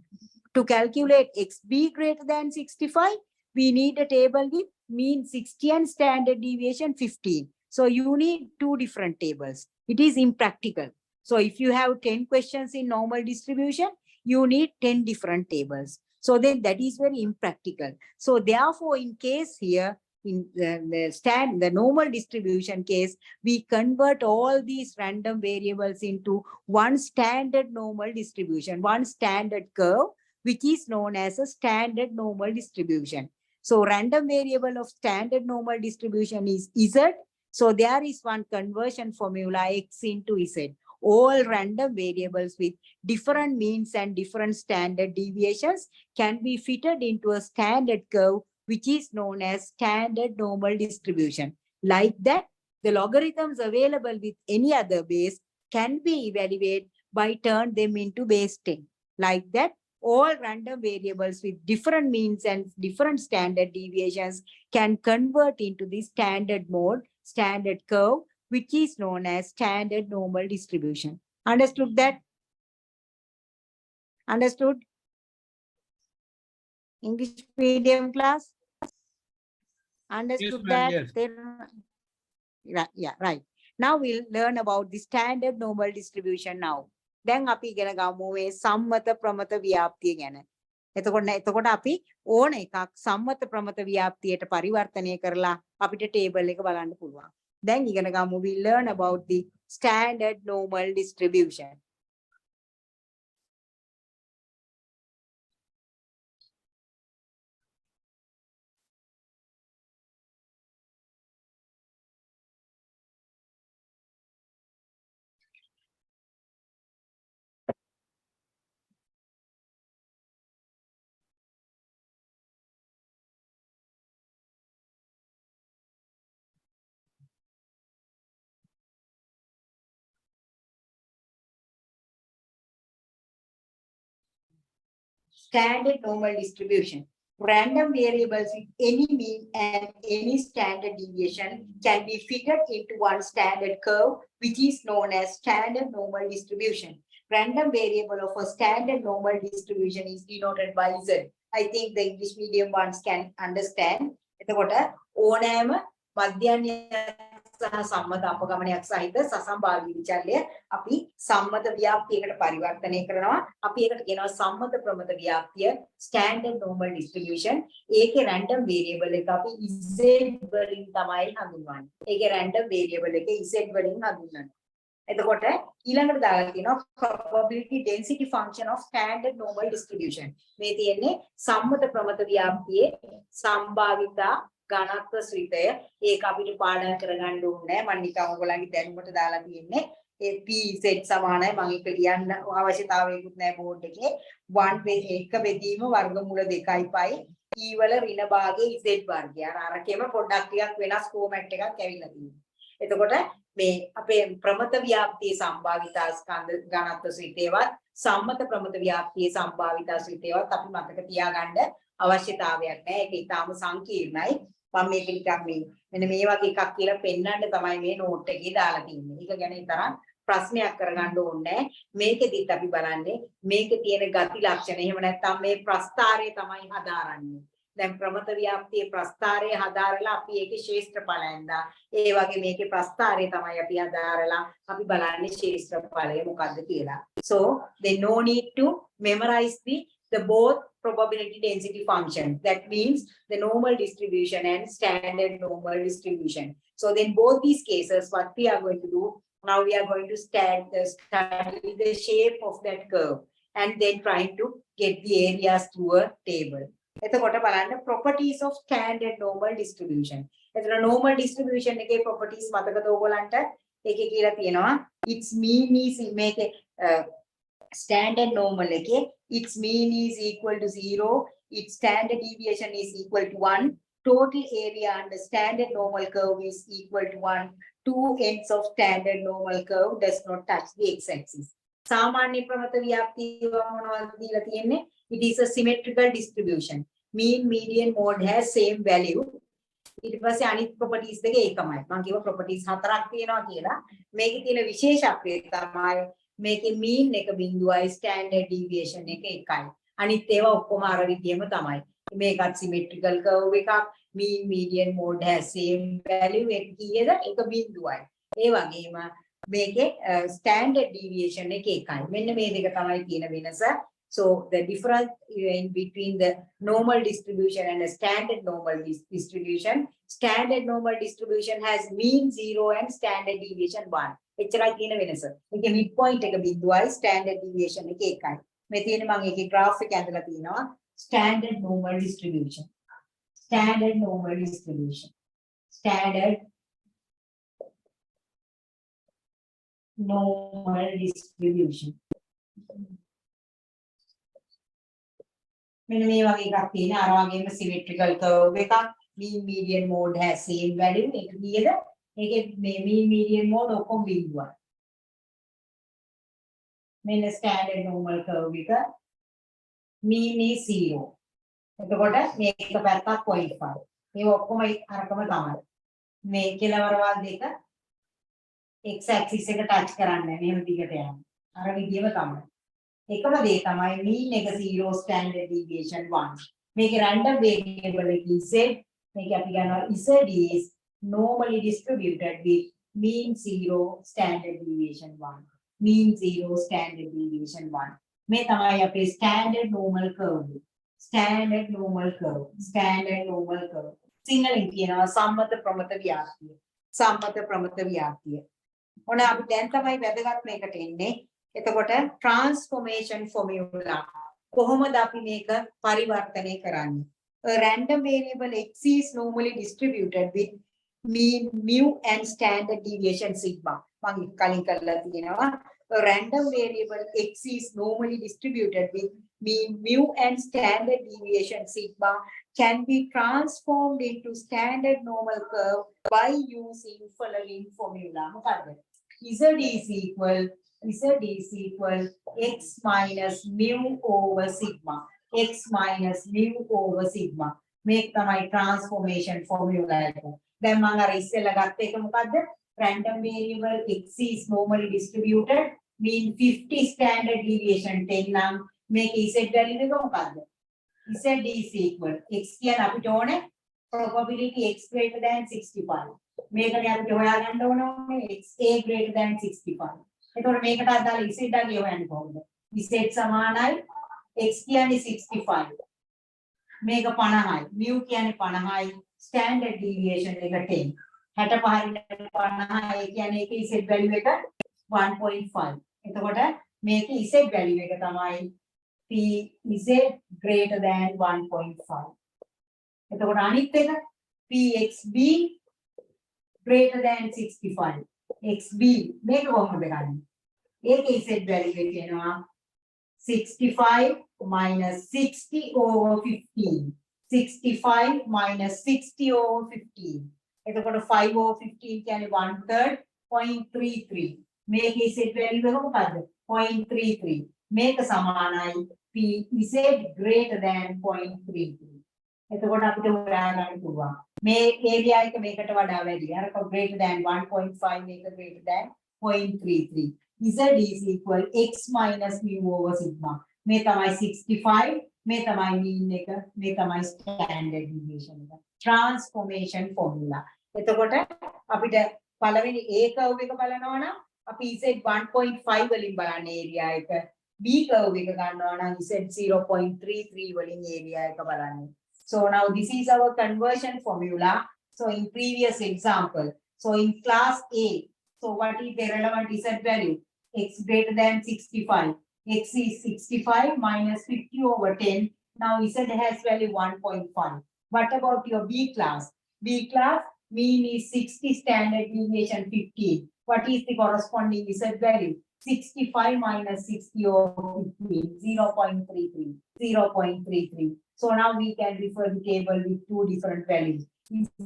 [SPEAKER 1] To calculate XB greater than 65, we need a table with mean 60 and standard deviation 15. So you need 2 different tables. It is impractical. So if you have 10 questions in normal distribution, you need 10 different tables. So then that is very impractical. So therefore, in case here, in the normal distribution case, we convert all these random variables into one standard normal distribution, one standard curve, which is known as a standard normal distribution. So random variable of standard normal distribution is Z. So there is one conversion formula X into Z. All random variables with different means and different standard deviations can be fitted into a standard curve, which is known as standard normal distribution. Like that, the logarithms available with any other base can be evaluated by turn them into base 10. Like that, all random variables with different means and different standard deviations can convert into the standard mode, standard curve, which is known as standard normal distribution. Understood that? Understood? English medium class? Understood that?
[SPEAKER 4] Yes.
[SPEAKER 1] Yeah, right. Now we'll learn about the standard normal distribution now. Then අපි ඉගෙන ගමු මේ සම්මත ප්‍රමත ව්‍යාප්තිය ගැන. එතකොට අපි ඕන එකක් සම්මත ප්‍රමත ව්‍යාප්තියට පරිවර්තනය කරලා අපිට ටේබල් එක බලන්න පුළුවන්. Then ඉගෙන ගමු we learn about the standard normal distribution. Standard normal distribution. Random variables with any mean and any standard deviation can be fitted into one standard curve, which is known as standard normal distribution. Random variable of a standard normal distribution is denoted by Z. I think the English medium ones can understand. එතකොට ඕනෑම මධ්‍යන්‍ය සහ සම්මත අපගමනයක් සහිත සසම්භාවී විචල්‍ය අපි සම්මත ව්‍යාප්තියකට පරිවර්තනය කරනවා. අපි ඒකට කියනවා සම්මත ප්‍රමත ව්‍යාප්තිය standard normal distribution. ඒකේ random variable එක අපි Z වලින් තමයි හඳුන්වන්නේ. ඒකේ random variable එක Z වලින් හඳුන්වනවා. එතකොට ඊළඟට දාලා තියෙනවා probability density function of standard normal distribution. මේ තියෙන්නේ සම්මත ප්‍රමත ව්‍යාප්තියේ සම්භාවිතා ඝනත්ව ශ්‍රිතය. ඒක අපිට පාඩම් කරගන්න ඕනේ. මම නිකන් ඔයගොල්ලන්ගේ දැනුමට දාලා තියෙන්නේ ඒ PZ සමානයි. මම ඒක ලියන්න අවශ්‍යතාවයකුත් නැහැ බෝඩ් එකේ. 1 එක බෙදීම වර්ගමූල 2යි පයි E වල ඍණ භාගයේ Z වර්ගය. අරකෙම පොඩ්ඩක් ටිකක් වෙනස් ෆෝමැට් එකක් ඇවිල්ලා තියෙනවා. එතකොට මේ අපේ ප්‍රමත ව්‍යාප්තියේ සම්භාවිතා ස්කන්ධ ඝනත්ව ශ්‍රිතේවත් සම්මත ප්‍රමත ව්‍යාප්තියේ සම්භාවිතා ශ්‍රිතේවත් අපි මතක තියාගන්න අවශ්‍යතාවයක් නැහැ. ඒක ඊටාම සංකීර්ණයි. මම මේක නිකන් මෙන්න මේ වගේ එකක් කියලා පෙන්වන්න තමයි මේ නෝට් එකේ දාලා තියෙන්නේ. ඒක ගැන තරම් ප්‍රශ්නයක් කරගන්න ඕනේ නැහැ. මේකෙදිත් අපි බලන්නේ මේකේ තියෙන ගති ලක්ෂණ. එහෙම නැත්නම් මේ ප්‍රස්ථාරය තමයි හදාරන්නේ. දැන් ප්‍රමත ව්‍යාප්තියේ ප්‍රස්ථාරය හදාරලා අපි ඒකේ ශේෂ්ඨඵලයෙන් දා. ඒ වගේ මේකේ ප්‍රස්ථාරය තමයි අපි හදාරලා අපි බලන්නේ ශේෂ්ඨඵලය මොකද්ද කියලා. So they no need to memorize the both probability density functions. That means the normal distribution and standard normal distribution. So then both these cases, what we are going to do, now we are going to study the shape of that curve and then trying to get the areas through a table. එතකොට බලන්න properties of standard normal distribution. එතන normal distribution එකේ properties මතකද ඔයගොල්ලන්ට? ඒකේ කියලා තියෙනවා its mean is මේකේ standard normal එකේ its mean is equal to 0, its standard deviation is equal to 1, total area under standard normal curve is equal to 1, two ends of standard normal curve does not touch the x-axis. සාමාන්‍ය ප්‍රමත ව්‍යාප්තිය මොනවද දීලා තියෙන්නේ? It is a symmetrical distribution. Mean, median, mode has same value. ඊට පස්සේ අනිත් properties දෙක ඒකමයි. මම කිව්වා properties හතරක් තියෙනවා කියලා. මේකේ තියෙන විශේෂත්වය තමයි මේකේ mean එක බිඳුවයි standard deviation එක එකයි. අනිත් ඒවා ඔක්කොම අර විදියම තමයි. මේකත් symmetrical curve එකක්. Mean, median, mode has same value. එක කීයද? එක බිඳුවයි. ඒ වගේම මේකේ standard deviation එක එකයි. මෙන්න මේ දෙක තමයි තියෙන වෙනස. So the difference in between the normal distribution and a standard normal distribution, standard normal distribution has mean 0 and standard deviation 1. එච්චරයි තියෙන වෙනස. මේකේ midpoint එක බිඳුවයි standard deviation එක එකයි. මේ තියෙන මම ඒකේ graph එක ඇඳලා තියෙනවා standard normal distribution. standard normal distribution. Standard normal distribution. මෙන්න මේ වගේ එකක් තියෙන අර වගේම symmetrical curve එකක් mean median mode has same value එක කීයද ඒකේ මේ mean median mode ඔක්කොම බිඳුවයි මෙන්න standard normal curve එක mean is 0 එතකොට මේක පැත්තක් 0.5 මේ ඔක්කොම අරකම තමයි මේ කෙලවරවල් දෙක x axis එක touch කරන්නේ මෙහෙම දිගට යනවා අර විදියම තමයි එකම දේ තමයි mean එක 0 standard deviation 1 මේකේ random variable එකකින් z මේක අපි ගන්නවා z is normally distributed with mean 0 standard deviation 1 mean 0 standard deviation 1 මේ තමයි අපේ standard normal curve standard normal curve standard normal curve සිංහලෙන් කියනවා සම්මත ප්‍රමත ව්‍යාප්තිය සම්මත ප්‍රමත ව්‍යාප්තිය ඕන අපි දැන් තමයි වැදගත් මේකට එන්නේ එතකොට transformation formula කොහොමද අපි මේක පරිවර්තනය කරන්නේ a random variable x is normally distributed with mean mu and standard deviation sigma මම කලින් කරලා තියෙනවා a random variable x is normally distributed with mean mu and standard deviation sigma can be transformed into standard normal curve by using following formula මොකක්ද z is equal x minus mu over sigma x minus mu over sigma මේක තමයි transformation formula එක දැන් මම අර ඉස්සෙල්ලා ගත්ත එක මොකද්ද random variable x is normally distributed mean 50 standard deviation 10 නම් මේකේ z value එක මොකද්ද z is equal x කියන අපිට ඕනේ probability x greater than 65 මේකනේ අපිට හොයාගන්න ඕනේ x a greater than 65 එතකොට මේකට අදාළ z අගය හොයන්න කොහොමද? z සමානයි x කියන්නේ 65. මේක 50යි. mu කියන්නේ 50යි. standard deviation එක 10. 65 50 කියන්නේ ඒකේ z value එක 1.5. එතකොට මේකේ z value එක තමයි p z greater than 1.5. එතකොට අනිත් එක pxb greater than 65. xb මේක කොහොමද ගන්නේ? ඒකේ z value එක කියනවා 65 minus 60 over 15. 65 minus 60 over 15. එතකොට 5 over 15 කියන්නේ 1/3 0.33. මේකේ z value එක මොකද්ද? 0.33. මේක සමානයි pz greater than 0.33. එතකොට අපිට හොයාගන්න පුළුවන්. මේ ඒරියා එක මේකට වඩා වැඩි. අරක greater than 1.5 මේක greater than 0.33. z is equal x minus mu over sigma. මේ තමයි 65, මේ තමයි mean එක, මේ තමයි standard deviation එක. Transformation formula. එතකොට අපිට පළවෙනි A curve එක බලනවා නම් අපි z 1.5 වලින් බලන්නේ ඒරියා එක. B curve එක ගන්නවා නම් z 0.33 වලින් ඒරියා එක බලන්නේ. So now this is our conversion formula. So in previous example, so in class A, so what is the relevant z value? X greater than 65. X is 65 minus 50 over 10. Now z has value 1.5. What about your B class? B class mean is 60 standard deviation 15. What is the corresponding z value? 65 minus 60 over 15, 0.33. 0.33. So now we can refer the table with two different values,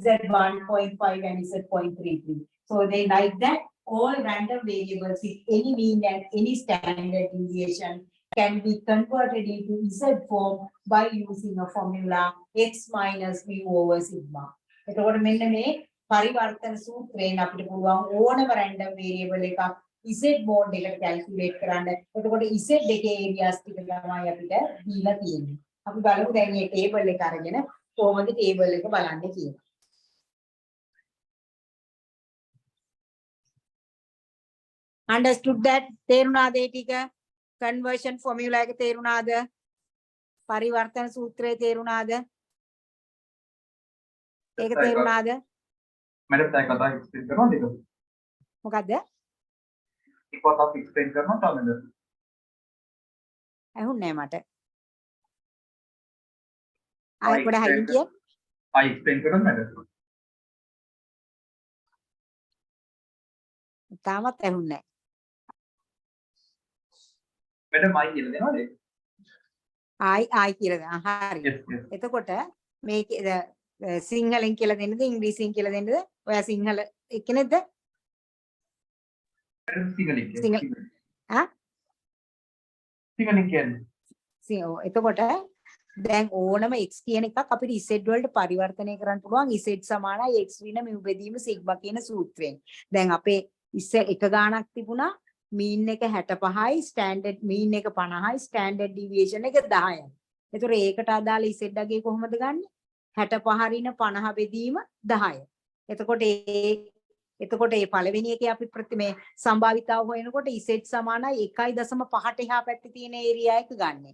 [SPEAKER 1] z 1.5 and z 0.33. So they like that all random variables with any mean and any standard deviation can be converted into z form by using a formula x minus mu over sigma. එතකොට මෙන්න මේ පරිවර්තන සූත්‍රයෙන් අපිට පුළුවන් ඕනම random variable එකක් z mode එකට calculate කරන්න. එතකොට z එකේ areas ටික තමයි අපිට දීලා තියෙන්නේ. අපි බලමු දැන් මේ table එක අරගෙන කොහොමද table එක බලන්නේ කියලා. Understood that? තේරුණාද ඒ ටික? conversion formula එක තේරුණාද? පරිවර්තන සූත්‍රය තේරුණාද? ඒක තේරුණාද?
[SPEAKER 3] මැඩම් දැන් කතා එක්ස්ප්ලেইন කරනවද ඒක?
[SPEAKER 1] මොකද්ද?
[SPEAKER 3] ඒක කතා එක්ස්ප්ලেইন කරනවා තමයි.
[SPEAKER 1] ඇහුන්නේ නැහැ මට. ආයෙ පොඩ හයියෙන් කියන්න.
[SPEAKER 3] I explain කරන්න මැඩම්.
[SPEAKER 1] තාමත් ඇහුන්නේ
[SPEAKER 3] මැඩම් I කියලා දෙනවද?
[SPEAKER 1] නැහැ. ආයි කියලා දැන්. හරි.
[SPEAKER 3] Yes yes.
[SPEAKER 1] එතකොට මේක සිංහලෙන් කියලා දෙන්නද ඉංග්‍රීසියෙන් කියලා දෙන්නද? ඔයා සිංහල එක්කෙනෙක්ද?
[SPEAKER 3] මැඩම් සිංහලෙන්
[SPEAKER 1] සිංහල
[SPEAKER 3] කියන්නේ.
[SPEAKER 1] ආ?
[SPEAKER 3] සිංහලෙන් කියන්නේ.
[SPEAKER 1] එතකොට දැන් ඕනම x කියන එකක් අපිට z වලට පරිවර්තනය කරන්න පුළුවන් z සමානයි x වින mu බෙදීම සිග්මා කියන සූත්‍රයෙන්. දැන් අපේ එක ගාණක් තිබුණා mean එක 65යි standard mean එක 50යි standard deviation එක 10යි. ඒතර ඒකට අදාළ z අගේ කොහොමද ගන්නෙ? 65 රින 50 බෙදීම 10යි. එතකොට ඒ පළවෙනි එකේ අපි මේ සම්භාවිතාව හොයනකොට z සමානයි 1.5ට එහා පැත්තේ තියෙන ඒරියා එක ගන්නෙ.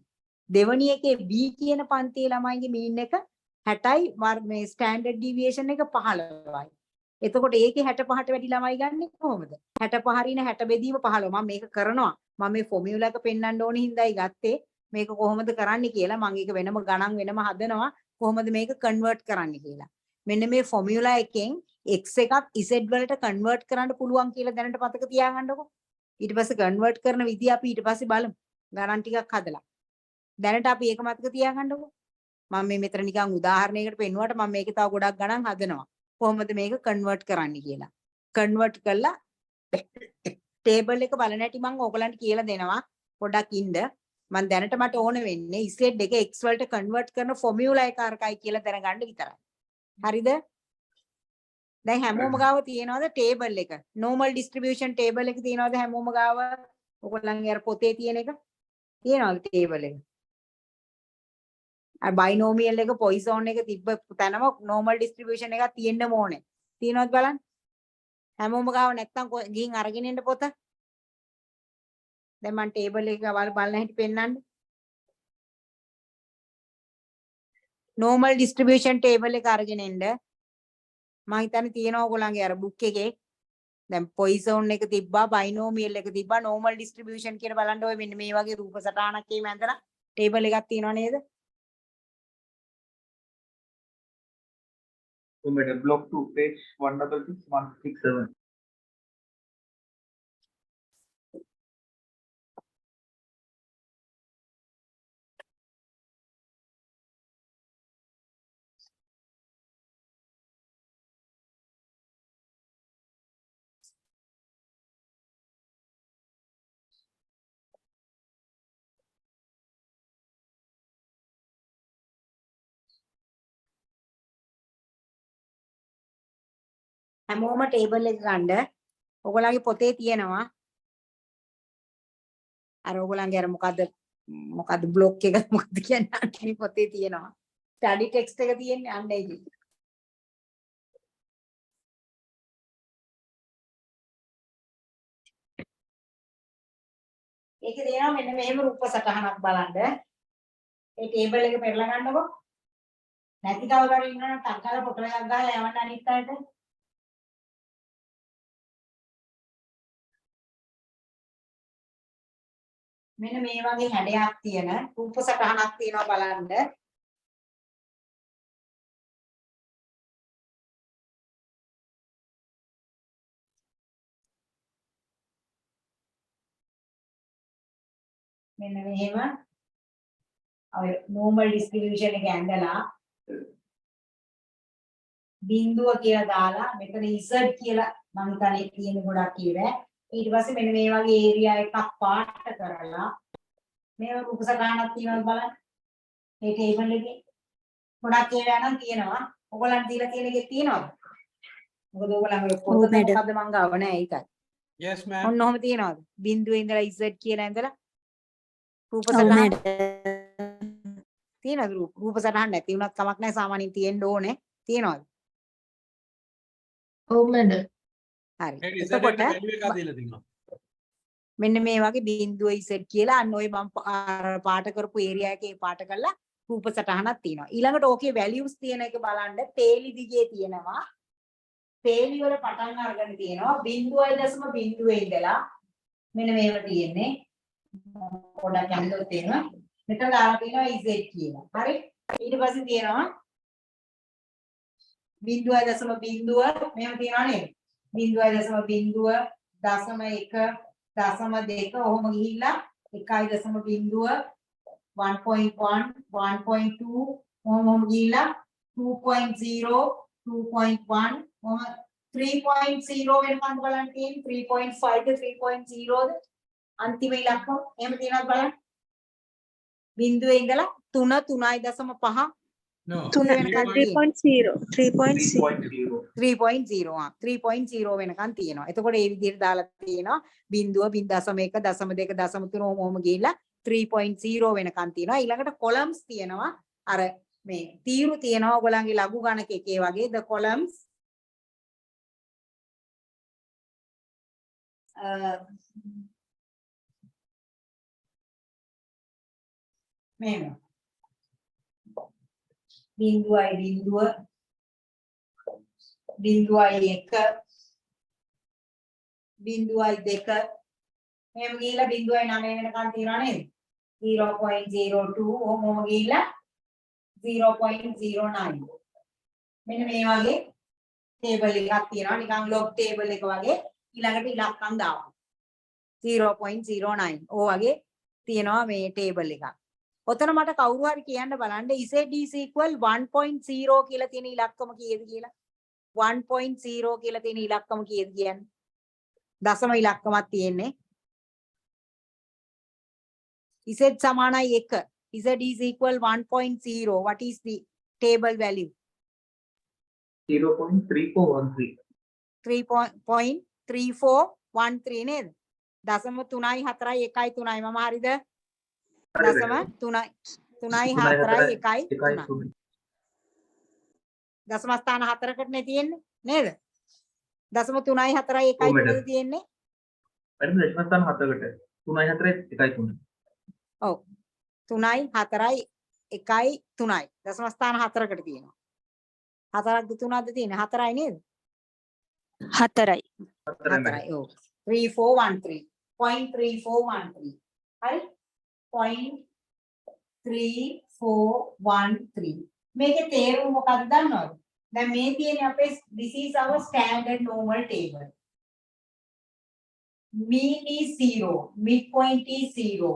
[SPEAKER 1] දෙවැනි එකේ B කියන පන්තියේ ළමයිගේ මීන් එක 60යි මේ ස්ටෑන්ඩඩ් ඩීවියේෂන් එක 15යි. එතකොට ඒකේ 65ට වැඩි ළමයි ගන්නෙ කොහොමද? 65 රින 60 බෙදීම 15. මම මේක කරනවා. මම මේ ෆෝමියුලා එක පෙන්වන්න ඕනේ හින්දායි ගත්තේ. මේක කොහොමද කරන්නේ කියලා මම ඒක වෙනම ගණන් වෙනම හදනවා. කොහොමද මේක කන්වර්ට් කරන්න කියලා. මෙන්න මේ ෆෝමියුලා එකෙන් x එකක් z වලට කන්වර්ට් කරන්න පුළුවන් කියලා දැනට මතක තියාගන්නකො. ඊට පස්සේ කන්වර්ට් කරන විදිය අපි ඊට පස්සේ බලමු. ගණන් ටිකක් හදලා. දැනට අපි ඒක මතක තියාගන්නකො. මම මේ මෙතන නිකන් උදාහරණයකට පෙන්නුවට මම මේකේ තව ගොඩක් ගණන් හදනවා. කොහොමද මේක කන්වර්ට් කරන්න කියලා. කන්වර්ට් කළා ටේබල් එක බලන හැටි මම ඕගලන්ට කියලා දෙනවා. පොඩක් ඉන්න. මම දැනට මට ඕන වෙන්නේ z එක x වලට කන්වර්ට් කරන ෆෝමියුලා එක අරකයි කියලා දැනගන්න විතරයි. හරිද? දැන් හැමෝම ගාව තියෙනවද ටේබල් එක? normal distribution table එක තියෙනවද හැමෝම ගාව? ඔයගොල්ලන්ගේ අර පොතේ තියෙන එක තියෙනවද ටේබල් එක? බයිනෝමියල් එක පොයිසෝන් එක තිබ්බ තැනම normal distribution එකක් තියෙන්න ඕනේ. තියෙනවද බලන්න? හැමෝම ගාව නැත්තම් ගිහින් අරගෙන එන්න පොත. දැන් මම ටේබල් එක බලන හැටි පෙන්නන්න. normal distribution table එක අරගෙන එන්න. මම හිතන්නේ තියෙනවා ඔයගොල්ලන්ගේ අර බුක් එකේ. දැන් පොයිසෝන් එක තිබ්බා, බයිනෝමියල් එක තිබ්බා, normal distribution කියලා බලන්න ඔය මෙන්න මේ වගේ රූප සටහනක් එහෙම ඇඳලා ටේබල් එකක් තියෙනව නේද?
[SPEAKER 3] මැඩම් block 2 page 166
[SPEAKER 1] හැමෝම ටේබල් එක ගන්න. ඔයගොල්ලන්ගේ පොතේ තියෙනවා. අර ඔයගොල්ලන්ගේ අර මොකද්ද බ්ලොක් එක මොකද්ද කියන්නේ අන්නේ පොතේ තියෙනවා. ස්ටඩි ටෙක්ස්ට් එක තියෙන්නේ අන්න ඒකේ. ඒකේ දෙනවා මෙන්න මෙහෙම රූප සටහනක් බලන්න. ඒ ටේබල් එක පෙරලා ගන්නකො. නැති කවුරු හරි ඉන්නවනම් ටක්කල ෆොටෝ එකක් ගහලා යවන්න අනිත් අයට. මෙන්න මේ වගේ හැඩයක් තියෙන රූප සටහනක් තියෙනවා බලන්න. මෙන්න මෙහෙම ඔය normal distribution එක ඇඳලා බිඳුව කියලා දාලා මෙතන z කියලා මම හිතන්නේ තියෙන ගොඩක් කියලා. ඊට පස්සේ මෙන්න මේ වගේ ඒරියා එකක් පාට කරලා මේ රූප සටහනක් තියෙනවද බලන්න. මේ ටේබල් එකේ ගොඩක් ඒවා නම් තියෙනවා. ඔයගොල්ලන් දීලා තියෙන එකේ තියෙනවද? මොකද ඔයගොල්ලන්ගේ පොත මොකද්ද මං ගාව නෑ ඒකයි.
[SPEAKER 4] Yes ma'am.
[SPEAKER 1] ඔන්න ඔහම තියෙනවද? බිඳුවේ ඉඳලා z කියලා ඇඳලා රූප සටහන තියෙනවද? රූප සටහන් නැති වුණත් කමක් නැහැ සාමාන්‍යයෙන් තියෙන්න ඕනේ. තියෙනවද?
[SPEAKER 2] ඔව් මැඩම්.
[SPEAKER 1] හරි.
[SPEAKER 4] මේ
[SPEAKER 1] එතකොට
[SPEAKER 4] value එක දීලා තියෙනවා.
[SPEAKER 1] මෙන්න මේ වගේ බිඳුව Z කියලා අන්න ඔය මම පාට කරපු ඒරියා එකේ පාට කරලා රූප සටහනක් තියෙනවා. ඊළඟට ඕකේ values තියෙන එක බලන්න පේලි දිගේ තියෙනවා. පේලි වල පටන් අරගෙන තියෙනවා 0.0 ඉඳලා මෙන්න මේව තියෙන්නේ. පොඩක් අඳුර තියෙනවා. මෙතන දාලා තියෙනවා Z කියලා. හරි. ඊට පස්සේ තියෙනවා බිංදුවයි දශම බිංදුව මෙහෙම තියනවා නේද? බිංදුවයි දශම බිංදුව දශම 1 දශම 2 ඔහොම ගිහිල්ලා 1.0 1.1 1.2 ඔහොම ගිහිල්ලා 2.0 2.1 ඔහොම 3.0 වෙනකන් බලන්න තියෙන්නේ 3.5 ද 3.0 ද අන්තිම ඉලක්කම එහෙම තියෙනවද බලන්න බිංදුවේ ඉඳලා 3 3.5
[SPEAKER 4] No.
[SPEAKER 1] 3 වෙනකන්
[SPEAKER 2] 3.0
[SPEAKER 1] 3.0 වෙනකන් තියෙනවා. එතකොට මේ විදිහට දාලා තියෙනවා බිංදුව 0.1 0.2 0.3 ඔහොම ගිහිල්ලා 3.0 වෙනකන් තියෙනවා. ඊළඟට කොලම්ස් තියෙනවා. අර මේ තීරු තියෙනවා ඔයගලන්ගේ ලඝු ගණක එකේ වගේ the columns මෙහෙම බිංදුවයි බිංදුව බිංදුවයි 1 බිංදුවයි 2 මෙහෙම ගිහිල්ලා බිංදුවයි 9 වෙනකන් තියනවා නේද 0.02 ඔහොම ගිහිල්ලා 0.09 මෙන්න මේ වගේ ටේබල් එකක් තියෙනවා නිකන් ලොග් ටේබල් එක වගේ ඊළඟට ඉලක්කම් දානවා 0.09 ඕ වගේ තියෙනවා මේ ටේබල් එකක්. ඔතන මට කවුරු හරි කියන්න බලන්න Z is equal 1.0 කියලා තියෙන ඉලක්කම කීයද කියලා 1.0 කියලා තියෙන ඉලක්කම කීයද කියන්නේ දශම ඉලක්කමක් තියෙන්නේ Z සමානයි 1 Z is equal 1.0 what is the table value
[SPEAKER 3] 0.3413
[SPEAKER 1] 3.3413 නේද දශම 3යි 4යි 1යි 3යි මම හරිද දශම 3යි 4යි 1යි 3යි දශම ස්ථාන 4කට නේ තියෙන්නේ නේද දශම 3යි 4යි 1යි 3ද තියෙන්නේ
[SPEAKER 3] වැඩිම දශම ස්ථාන 7කට 3යි 4යි 1යි 3යි
[SPEAKER 1] ඔව් 3යි 4යි 1යි 3යි දශම ස්ථාන 4කට තියෙනවා 4ක්ද 3ක්ද තියෙන්නේ 4යි නේද
[SPEAKER 2] 4යි
[SPEAKER 1] 4යි ඔව් 3413 0.3413 හරි 0.3413 මේකේ තේරුම මොකක්ද දන්නවද දැන් මේ තියෙන්නේ අපේ this is our standard normal table mean is 0 midpoint is 0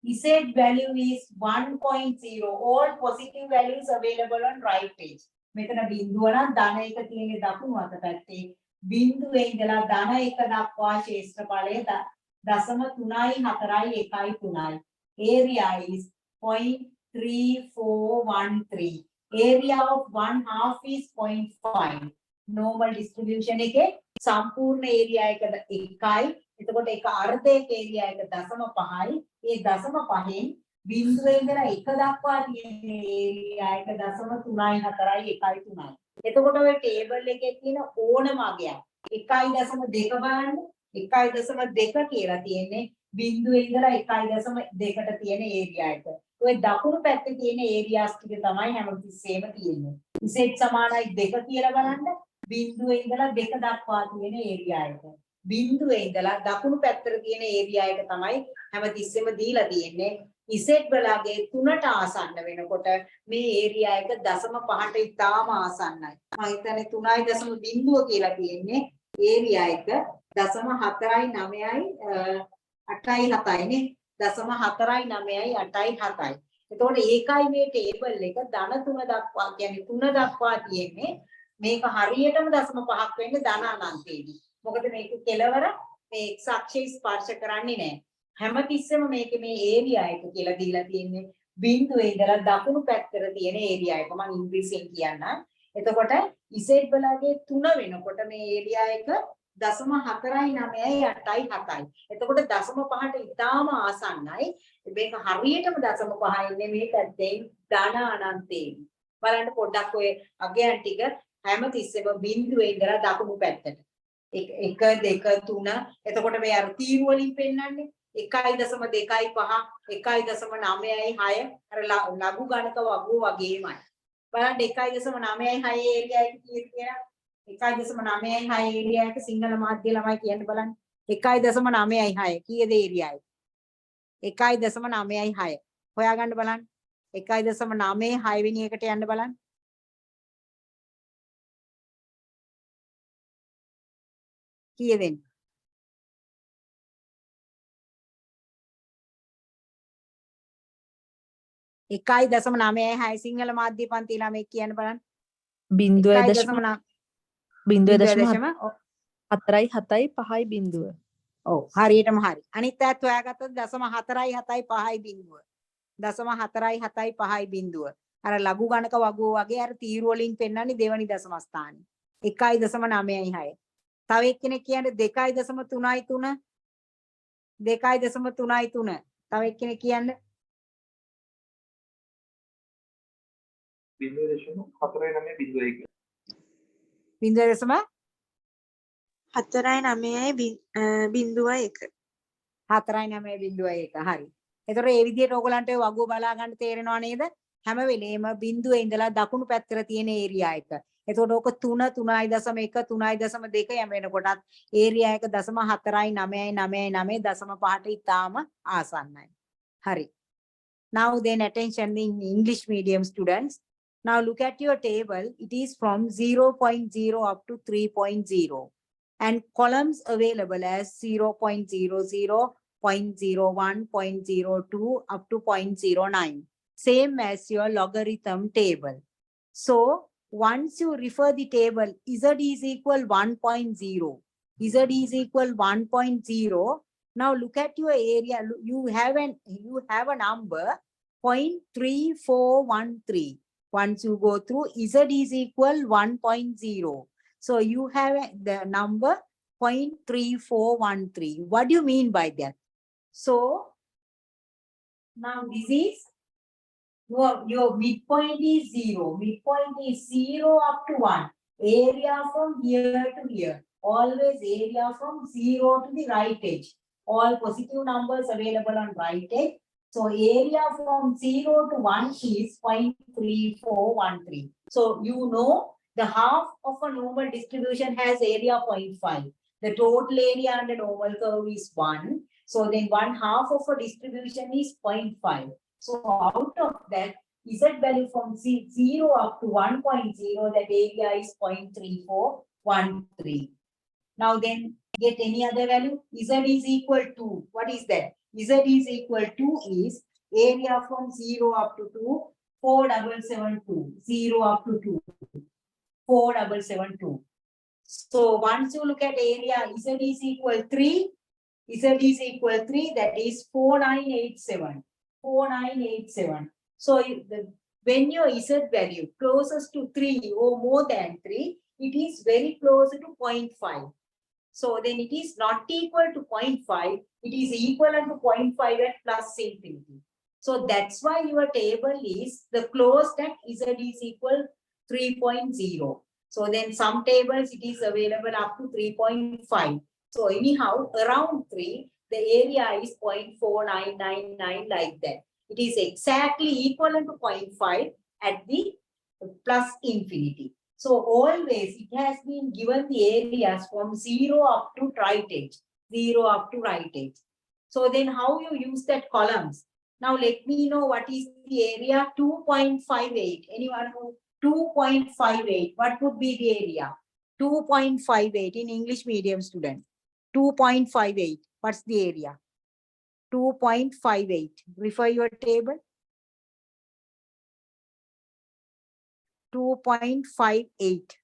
[SPEAKER 1] Z value is 1.0 all positive values available on right page මෙතන බිංදුව නම් ධන 1 තියෙන්නේ දකුණු අත පැත්තේ බිංදුවේ ඉඳලා ධන 1 දක්වා ශේෂ්ඨඵලය දශම 3යි 4යි 1යි 3යි area is 0.3413 area of one half is 0.5 normal distribution එකේ සම්පූර්ණ area එක 1යි එතකොට ඒක අර්ධයක area එක 0.5යි ඒ 0.5න් බිංදුවේ ඉඳලා 1 දක්වා තියෙන area එක 0.3යි 4යි 1යි 3යි එතකොට ඔය ටේබල් එකේ තියෙන ඕනම අගයක් 1.2 බලන්න 1.2 කියලා තියෙන්නේ බිංදුවේ ඉඳලා 1.2ට තියෙන ඒරියා එක. ඔය දකුණු පැත්තේ තියෙන ඒරියාස් ටික තමයි හැමතිස්සෙම තියෙන්නේ. Z සමානයි 2 කියලා බලන්න බිංදුවේ ඉඳලා 2 දක්වා තියෙන ඒරියා එක. බිංදුවේ ඉඳලා දකුණු පැත්තට තියෙන ඒරියා එක තමයි හැමතිස්සෙම දීලා තියෙන්නේ. Z වලගේ 3ට ආසන්න වෙනකොට මේ ඒරියා එක 0.5ට ඉතාම ආසන්නයි. මම හිතන්නේ 3.0 කියලා තියෙන්නේ ඒරියා එක 0.4යි 9යි 8යි 7යි නේ 0.4යි 9යි 8යි 7යි. එතකොට ඒකයි මේ ටේබල් එක ධන 3 දක්වා කියන්නේ 3 දක්වා තියෙන්නේ මේක හරියටම 0.5ක් වෙන්නේ ධන අනන්තයේදී. මොකද මේක කෙලවර මේ x අක්ෂය ස්පර්ශ කරන්නේ නැහැ. හැමතිස්සෙම මේකේ මේ ඒරියා එක කියලා දීලා තියෙන්නේ බිංදුවේ ඉඳලා දකුණු පැත්තට තියෙන ඒරියා එක. මම ඉංග්‍රීසියෙන් කියන්නම්. එතකොට Z වලගේ 3 වෙනකොට මේ ඒරියා එක 0.4යි 9යි 8යි 7යි. එතකොට 0.5ට ඉතාම ආසන්නයි. මේක හරියටම 0.5 ඉන්නේ මේ පැත්තේ ධන අනන්තේ. බලන්න පොඩ්ඩක් ඔය අගයන් ටික හැමතිස්සෙම බිංදුවේ ඉඳලා දකුණු පැත්තට. 1 2 3 එතකොට මේ අර තීරු වලින් පෙන්නන්නේ 1.25 1.9යි 6 අර ලඝු ගණක වගුව වගේමයි. බලන්න 1.9යි 6 ඒරියා එක කීයද කියලා 1.9යි 6 ඒරියා එක සිංහල මාධ්‍ය ළමයි කියන්න බලන්න 1.9යි 6 කීයද ඒරියා එක 1.9යි 6 හොයාගන්න බලන්න 1.9 6 වෙනි එකට යන්න බලන්න කීය දෙන්නේ? එකයි දශම 9.6 සිංහල මාධ්‍ය පන්ති ළමයි කියන්න බලන්න.
[SPEAKER 5] 0.4යි 7යි 5යි 0.
[SPEAKER 1] ඔව් හරියටම හරි. අනිත් පැත්ත හොයාගත්තොත් දශම 4යි 7යි 5යි 0. දශම 4යි 7යි 5යි 0. අර ලඝු ගණක වගුව වගේ අර තීරු වලින් පෙන්වන්නේ දෙවනි දශම ස්ථානේ. 1.9යි 6. තව එක්කෙනෙක් කියන්නේ 2.3යි 3. 2.3යි 3. තව එක්කෙනෙක් කියන්නේ
[SPEAKER 3] 0.49.1.
[SPEAKER 1] 0.4යි
[SPEAKER 2] 4යි
[SPEAKER 1] 9.01. හරි. එතකොට මේ විදිහට ඕගලන්ට ඔය වගුව බලා ගන්න තේරෙනව නේද? හැම වෙලේම බිඳුවේ ඉඳලා දකුණු පැත්තට තියෙන ඒරියා එක. එතකොට ඕක 3 3.1 3.2 යම වෙනකොටත් ඒරියා එක 0.4යි 9යි 9යි 9 0.5ට ඉතාම ආසන්නයි. හරි. Now then attention in English medium students. Now look at your table. It is from 0.0 up to 3.0. And columns available as 0.00, 0.01, 0.02 up to 0.09. Same as your logarithm table. So once you refer the table, Z is equal 1.0. Z is equal 1.0. Now look at your area. You have a number 0.3413. Once you go through, Z is equal 1.0. So you have the number 0.3413. What do you mean by that? So now this is your midpoint is 0. Midpoint is 0 up to 1. Area from here to here. Always area from 0 to the right edge. All positive numbers available on right edge. So area from 0 to 1 is 0.3413. So you know the half of a normal distribution has area 0.5. The total area under normal curve is 1. So then 1/2 of a distribution is 0.5. So out of that, Z value from 0 up to 1.0, that area is 0.3413. Now then get any other value. Z is equal to, what is that? Z is equal to is area from 0 up to 2, 4772. 0 up to 2, 4772. So once you look at area, Z is equal 3. Z is equal 3, that is 4987. 4987. So when your Z value closest to 3 or more than 3, it is very close to 0.5. So then it is not equal to 0.5, it is equivalent to 0.5 at plus infinity. So that's why your table is the closed at Z is equal 3.0. So then some tables it is available up to 3.5. So anyhow, around 3, the area is 0.4999 like that. It is exactly equivalent to 0.5 at the plus infinity. So always it has been given the areas from 0 up to right edge. 0 up to right edge. So then how you use that columns? Now let me know what is the area 2.58. Anyone who 2.58, what would be the area? 2.58 in English medium student. 2.58, what's the area? 2.58, refer your table. 2.58.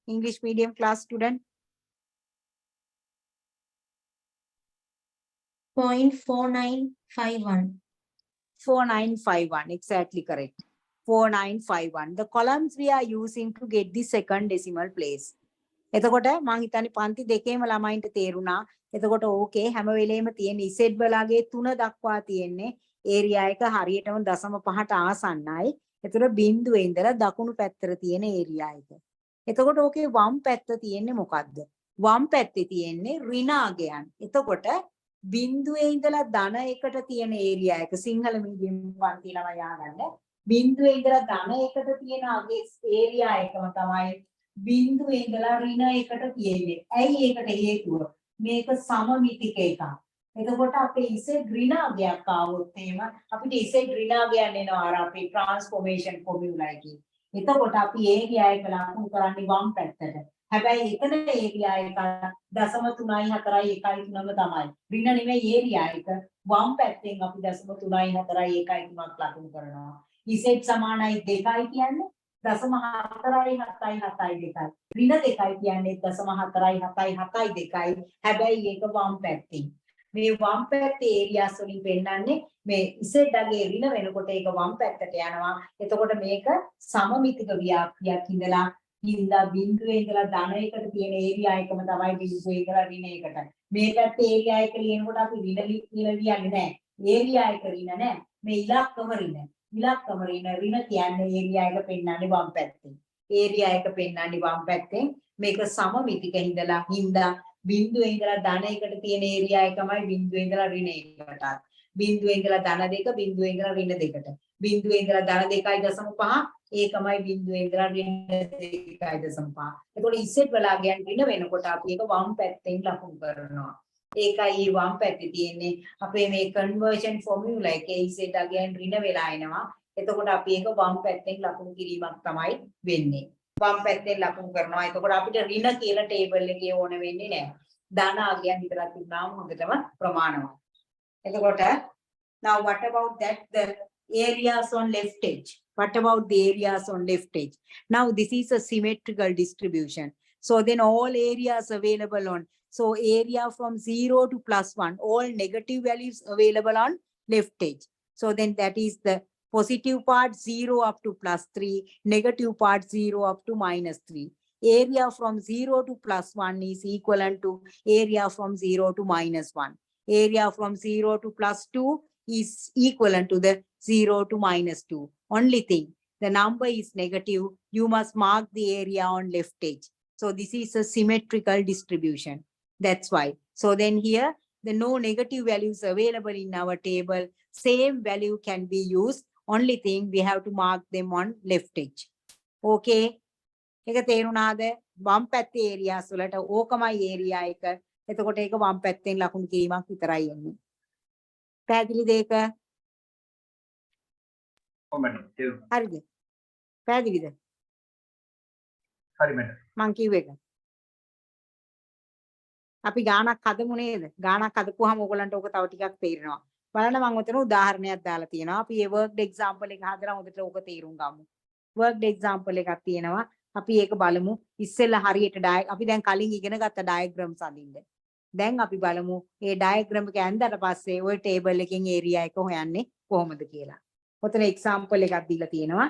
[SPEAKER 1] English medium class student.
[SPEAKER 2] 0.4951.
[SPEAKER 1] 4951, exactly correct. 4951. The columns we are using to get the second decimal place. එතකොට මම හිතන්නේ පන්ති දෙකේම ළමයින්ට තේරුණා. එතකොට ඕකේ හැම වෙලේම තියෙන ඉසෙඩ් වලගේ 3 දක්වා තියෙන්නේ ඒරියා එක හරියටම 0.5ට ආසන්නයි. ඒතර බිඳුවේ ඉඳලා දකුණු පැත්තට තියෙන ඒරියා එක. එතකොට ඕකේ වම් පැත්ත තියෙන්නේ මොකද්ද? වම් පැත්තේ තියෙන්නේ ඍණාගයන්. එතකොට බිඳුවේ ඉඳලා ධන එකට තියෙන ඒරියා එක සිංහල මීඩියම් පන්ති ළමයි ආගන්න. බිඳුවේ ඉඳලා ධන එකට තියෙන අගේ ඒරියා එකම තමයි බිඳුවේ ඉඳලා ඍණ එකට තියෙන්නේ. ඇයි ඒකට හේතුව? මේක සමමිතික එකක්. එතකොට අපේ ඉසෙඩ් ඍණාගයක් ආවොත් එහෙම අපිට ඉසෙඩ් ඍණාගයන් එනවා අර අපේ ට්‍රාන්ස්ෆෝමේෂන් ෆෝමියුලා එකේ. එතකොට අපි ඒරියා එක ලකුණු කරන්නේ වම් පැත්තට. හැබැයි එතන ඒරියා එක 0.3413ම තමයි. ඍණ නෙමෙයි ඒරියා එක. වම් පැත්තෙන් අපි 0.3413ක් ලකුණු කරනවා. z සමානයි 2යි කියන්නේ 0.4772. ඍණ 2යි කියන්නේ 0.4772. හැබැයි ඒක වම් පැත්තෙන්. මේ වම් පැත්තේ ඒරියාස් වලින් පෙන්නන්නේ මේ z ඩගේ ඍණ වෙනකොට ඒක වම් පැත්තට යනවා. එතකොට මේක සමමිතික ව්‍යාප්තියක් ඉඳලා බිඳුවේ ඉඳලා ධනයකට තියෙන ඒරියා එකම තමයි බිඳුවේ ඉඳලා ඍණ එකට. මේ පැත්තේ ඒරියා එක ලියනකොට අපි ඍණ කියලා ලියන්නේ නැහැ. ඒරියා එක ඍණ නැහැ. මේ ඉලක්කම ඍණ. ඉලක්කම ඍණ කියන්නේ ඒරියා එක පෙන්නන්නේ වම් පැත්තෙන්. ඒරියා එක පෙන්නන්නේ වම් පැත්තෙන්. මේක සමමිතික ඉඳලා බිඳුවේ ඉඳලා ධනයකට තියෙන ඒරියා එකමයි බිඳුවේ ඉඳලා ඍණ එකකට. බිඳුවේ ඉඳලා ධන 2 බිඳුවේ ඉඳලා ඍණ 2කට. බිඳුවේ ඉඳලා ධන 2.5 ඒකමයි බිඳුවේ ඉඳලා ඍණ 2.5. එතකොට ඉස්සෙත් වලාගයන් ඍණ වෙනකොට අපි ඒක වම් පැත්තෙන් ලකුණු කරනවා. ඒකයි වම් පැත්තේ තියෙන්නේ අපේ මේ කන්වර්ෂන් ෆෝමියුලා එකේ ඉස්සෙත් අගයන් ඍණ වෙලා එනවා. එතකොට අපි ඒක වම් පැත්තෙන් ලකුණු කිරීමක් තමයි වෙන්නේ. වම් පැත්තෙන් ලකුණු කරනවා. එතකොට අපිට ඍණ කියලා ටේබල් එකේ ඕන වෙන්නේ නැහැ. ධන අගයන් විතරක් තිබුණාම හොඳටම ප්‍රමාණවත්. එතකොට now what about that the areas on left edge? What about the areas on left edge? Now this is a symmetrical distribution. So then all areas available on, so area from 0 to +1, all negative values available on left edge. So then that is the positive part 0 up to +3, negative part 0 up to -3. Area from 0 to +1 is equivalent to area from 0 to -1. Area from 0 to +2 is equivalent to the 0 to -2. Only thing, the number is negative. You must mark the area on left edge. So this is a symmetrical distribution. That's why. So then here, the no negative values available in our table, same value can be used. Only thing, we have to mark them on left edge. Okay. එක තේරුණාද? වම් පැත්තේ areas වලට ඕකමයි area එක. එතකොට ඒක වම් පැත්තෙන් ලකුණු කිරීමක් විතරයි එන්නේ. පැහැදිලිද ඒක?
[SPEAKER 3] ඔව් මැඩම්.
[SPEAKER 1] හරිද? පැහැදිලිද?
[SPEAKER 3] හරි මැඩම්.
[SPEAKER 1] මං කිව්ව එක. අපි ගානක් හදමු නේද? ගානක් හදපුවාම ඕගලන්ට ඕක තව ටිකක් තේරෙනවා. බලන්න මම උතන උදාහරණයක් දාලා තියෙනවා. අපි මේ වර්ක්ඩ් එක්සැම්පල් එක හදලා හොඳට ඕක තේරුම් ගමු. වර්ක්ඩ් එක්සැම්පල් එකක් තියෙනවා. අපි ඒක බලමු. ඉස්සෙල්ලා හරියට අපි දැන් කලින් ඉගෙන ගත්ත ඩයග්‍රෑම්ස් අඳින්න. දැන් අපි බලමු මේ ඩයග්‍රෑම් එක ඇඳලා පස්සේ ওই ටේබල් එකෙන් ඒරියා එක හොයන්නේ කොහොමද කියලා. ඔතන එක්සැම්පල් එකක් දීලා තියෙනවා.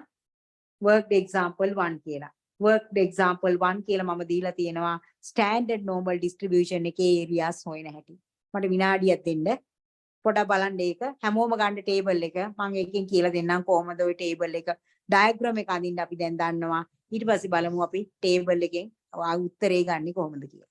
[SPEAKER 1] worked example 1 කියලා. worked example 1 කියලා මම දීලා තියෙනවා standard normal distribution එකේ areas හොයන හැටි. මට විනාඩියක් දෙන්න. පොඩක් බලන්න ඒක. හැමෝම ගන්න ටේබල් එක. මම එකකින් කියලා දෙන්නම් කොහොමද ওই ටේබල් එක ඩයග්‍රෑම් එක අඳින්න අපි දැන් දන්නවා. ඊට පස්සේ බලමු අපි ටේබල් එකෙන් උත්තරේ ගන්නේ කොහොමද කියලා.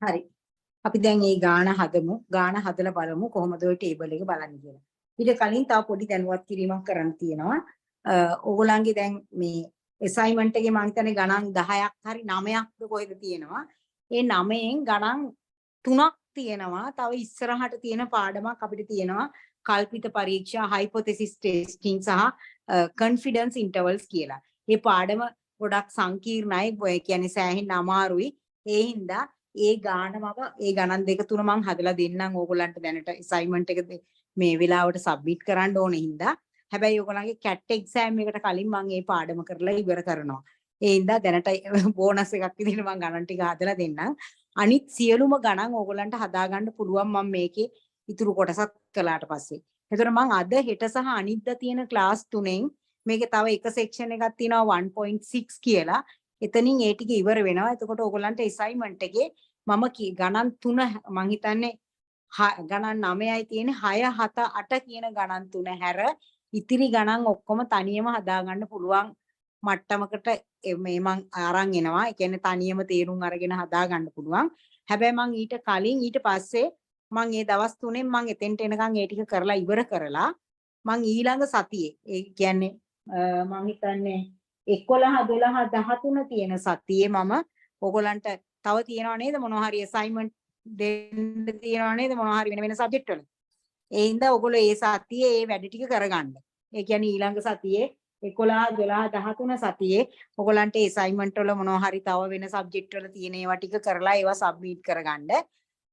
[SPEAKER 1] හරි. අපි දැන් මේ ගාන හදමු. ගාන හදලා බලමු කොහොමද ওই ටේබල් එක බලන්නේ කියලා. ඊට කලින් තව පොඩි දැනුවත් කිරීමක් කරන්න තියෙනවා. ඕගොල්ලන්ගේ දැන් මේ assignment එකේ මම හිතන්නේ ගණන් 10ක් හරි 9ක්ද කොහෙද තියෙනවා. ඒ 9න් ගණන් 3ක් තියෙනවා. තව ඉස්සරහට තියෙන පාඩමක් අපිට තියෙනවා. කල්පිත පරීක්ෂා, hypothesis testing සහ confidence intervals කියලා. මේ පාඩම ගොඩක් සංකීර්ණයි. ඒ කියන්නේ සෑහෙන අමාරුයි. ඒ හින්දා ඒ ගාන ඒ ගණන් දෙක තුන මම හදලා දෙන්නම් ඕගොල්ලන්ට දැනට assignment එක මේ වෙලාවට සබ්මිට් කරන්න ඕනේ හින්දා. හැබැයි ඕගොල්ලන්ගේ CAT exam එකට කලින් මම මේ පාඩම කරලා ඉවර කරනවා. ඒ හින්දා දැනට බෝනස් එකක් විදිහට මම ගණන් ටික හදලා දෙන්නම්. අනිත් සියලුම ගණන් ඕගොල්ලන්ට හදාගන්න පුළුවන් මම මේකේ ඉතුරු කොටසක් කළාට පස්සේ. එතකොට මම අද හෙට සහ අනිද්දා තියෙන ක්ලාස් තුනෙන් මේකේ තව එක සෙක්ෂන් එකක් තියෙනවා 1.6 කියලා. එතනින් ඒ ටික ඉවර වෙනවා. එතකොට ඕගොල්ලන්ට assignment එකේ මම ගණන් 3 මං හිතන්නේ ගණන් 9යි තියෙන්නේ 6 7 8 කියන ගණන් 3 හැර ඉතිරි ගණන් ඔක්කොම තනියම හදාගන්න පුළුවන් මට්ටමකට මේ මං අරන් එනවා. ඒ කියන්නේ තනියම තේරුම් අරගෙන හදාගන්න පුළුවන්. හැබැයි මං ඊට කලින් ඊට පස්සේ මං මේ දවස් 3ෙන් මං එතෙන්ට එනකන් ඒ ටික කරලා ඉවර කරලා මං ඊළඟ සතියේ ඒ කියන්නේ මං හිතන්නේ 11 12 13 තියෙන සතියේ මම ඕගොල්ලන්ට තව තියනවා නේද මොනවා හරි assignment දෙන්න තියනවා නේද මොනවා හරි වෙන වෙන subject වල. ඒ හින්දා ඕගොල්ලෝ ඒ සතියේ ඒ වැඩ ටික කරගන්න. ඒ කියන්නේ ඊළඟ සතියේ 11 12 13 සතියේ ඕගොල්ලන්ට assignment වල මොනවා හරි තව වෙන subject වල තියෙන ඒවා ටික කරලා ඒවා submit කරගන්න.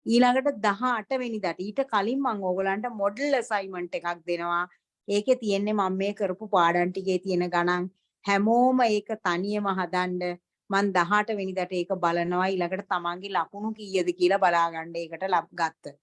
[SPEAKER 1] ඊළඟට 18 වෙනිදාට ඊට කලින් මම ඕගොල්ලන්ට model assignment එකක් දෙනවා. ඒකේ තියෙන්නේ මම මේ කරපු පාඩම් ටිකේ තියෙන ගණන් හැමෝම ඒක තනියම හදන්න මම 18 වෙනිදාට ඒක බලනවා. ඊළඟට තමන්ගේ ලකුණු කීයද කියලා බලාගන්න ඒකට ගත්ත.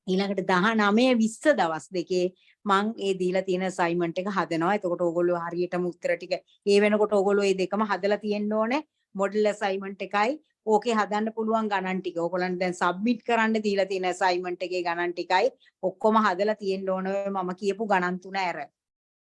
[SPEAKER 1] ඊළඟට 19 20 දවස් දෙකේ මම ඒ දීලා තියෙන assignment එක හදනවා. එතකොට ඕගොල්ලෝ හරියටම උත්තර ටික ඒ වෙනකොට ඕගොල්ලෝ මේ දෙකම හදලා තියෙන්න ඕනේ. model assignment එකයි ඕකේ හදන්න පුළුවන් ගණන් ටික. ඕගොල්ලන්ට දැන් submit කරන්න දීලා තියෙන assignment එකේ ගණන් ටිකයි ඔක්කොම හදලා තියෙන්න ඕනේ මම කියපු ගණන් තුන ඇර.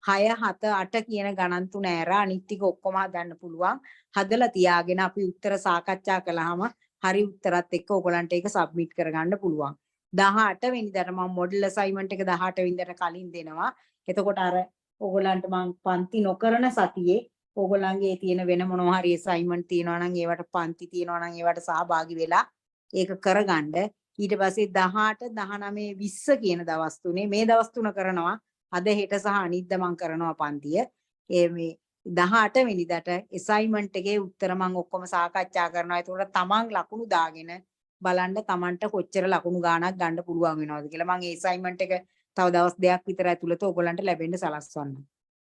[SPEAKER 1] 6 7 8 කියන ගණන් තුන ඇර අනිත් ටික ඔක්කොම හදන්න පුළුවන්. හදලා තියාගෙන අපි උත්තර සාකච්ඡා කළාම හරි උත්තරත් එක්ක ඕගොල්ලන්ට ඒක සබ්මිට් කරගන්න පුළුවන්. 18 වෙනිදාට මම මොඩල් අසයින්මන්ට් එක 18 වෙනිදාට කලින් දෙනවා. එතකොට අර ඕගොල්ලන්ට මම පන්ති නොකරන සතියේ ඕගොල්ලන්ගේ තියෙන වෙන මොනවා හරි අසයින්මන්ට් තියෙනවා නම් ඒවට පන්ති තියෙනවා නම් ඒවට සහභාගී වෙලා ඒක කරගන්න. ඊට පස්සේ 18 19 20 කියන දවස් තුනේ මේ දවස් තුන කරනවා. අද හෙට සහ අනිද්දා මම කරනවා පන්තිය. ඒ මේ 18 වෙනිදාට assignment එකේ උත්තර මම ඔක්කොම සාකච්ඡා කරනවා. ඒතකොට තමන් ලකුණු දාගෙන බලන්න තමන්ට කොච්චර ලකුණු ගාණක් ගන්න පුළුවන් වෙනවද කියලා. මම ඒ assignment එක තව දවස් දෙකක් විතර ඇතුළත ඕගොල්ලන්ට ලැබෙන්න සලස්වන්න.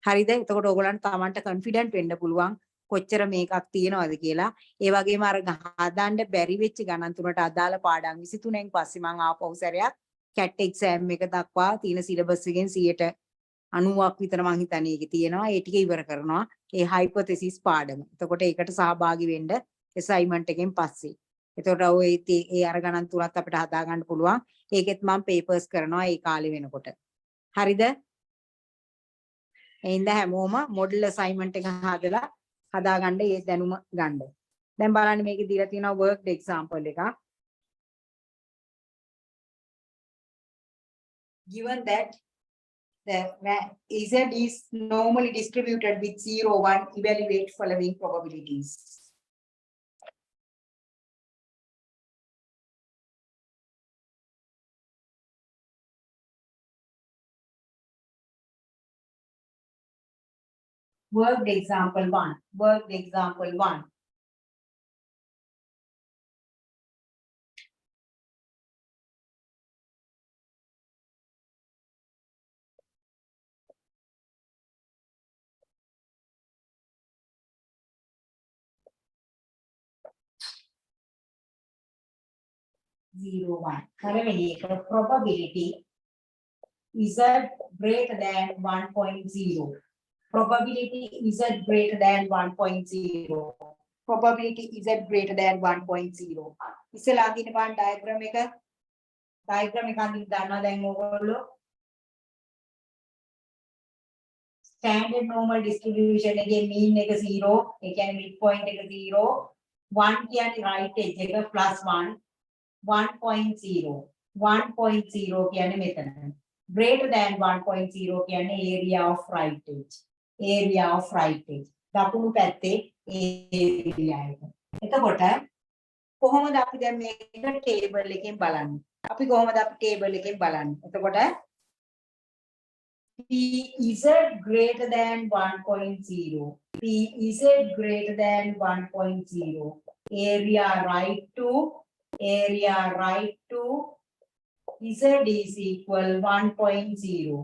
[SPEAKER 1] හරිද? එතකොට ඕගොල්ලන්ට තමන්ට confident වෙන්න පුළුවන් කොච්චර මේකක් තියෙනවද කියලා. ඒ වගේම අර හදාන්න බැරි වෙච්ච ගණන් තුනට අදාළ පාඩම් 23න් පස්සේ මම ආපහු සැරයක් CAT exam එක දක්වා තියෙන සිලබස් එකෙන් 90ක් විතර මං හිතන්නේ ඒකේ තියෙනවා. ඒ ටික ඉවර කරනවා. ඒ hypothesis පාඩම. එතකොට ඒකට සහභාගී වෙන්න assignment එකෙන් පස්සේ. එතකොට ඔය ඒ අර ගණන් තුනත් අපිට හදා ගන්න පුළුවන්. ඒකෙත් මම papers කරනවා ඒ කාලේ වෙනකොට. හරිද? එහෙනම් හැමෝම model assignment එක හදාගන්න ඒ දැනුම ගන්න. දැන් බලන්න මේකේ දීලා තියෙනවා worked example එකක්. Given that the Z is normally distributed with 0, 1, evaluate following probabilities. Worked example 1. Worked example 1. Zero, one. Probability Z greater than 1.0. Probability Z greater than 1.0. Probability Z greater than 1.0. ඉස්සලා අඳින්න බලන්න diagram එක. Diagram එක අඳින්න ගන්නවා දැන් ඕගොල්ලෝ. Standard normal distribution එකේ mean එක 0, ඒ කියන්නේ midpoint එක 0, 1 කියන්නේ right edge එක plus 1 1.0 1.0 කියන්නේ මෙතන greater than 1.0 කියන්නේ area of right edge දකුණු පැත්තේ area එක. එතකොට කොහොමද අපි දැන් මේක ටේබල් එකෙන් බලන්නේ? අපි කොහොමද අපි ටේබල් එකෙන් බලන්නේ? එතකොට P is greater than 1.0. P is greater than 1.0. Area right to Z is equal 1.0.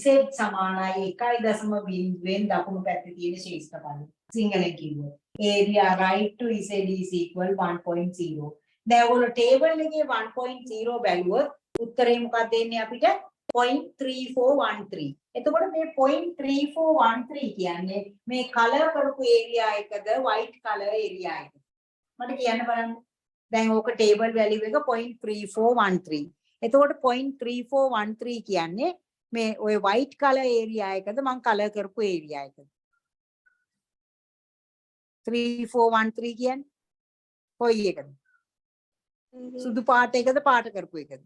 [SPEAKER 1] Z සමානයි 1.0 දකුණු පැත්තේ තියෙන ශේෂ්ඨඵලය. සිංහලෙන් කිව්වොත් area right to Z is equal 1.0. දැන් ඔයගොල්ලෝ ටේබල් එකේ 1.0 බැලුවොත් උත්තරේ මොකක්ද එන්නේ අපිට 0.3413. එතකොට මේ 0.3413 කියන්නේ මේ කලර් කරපු ඒරියා එකද white color area එකද? මට කියන්න බලන්න. දැන් ඕක ටේබල් වැලියු එක 0.3413. එතකොට 0.3413 කියන්නේ මේ ඔය white color area එකද මම කලර් කරපු area එකද? 3413 කියන්නේ කොයි එකද? සුදු පාට එකද පාට කරපු එකද?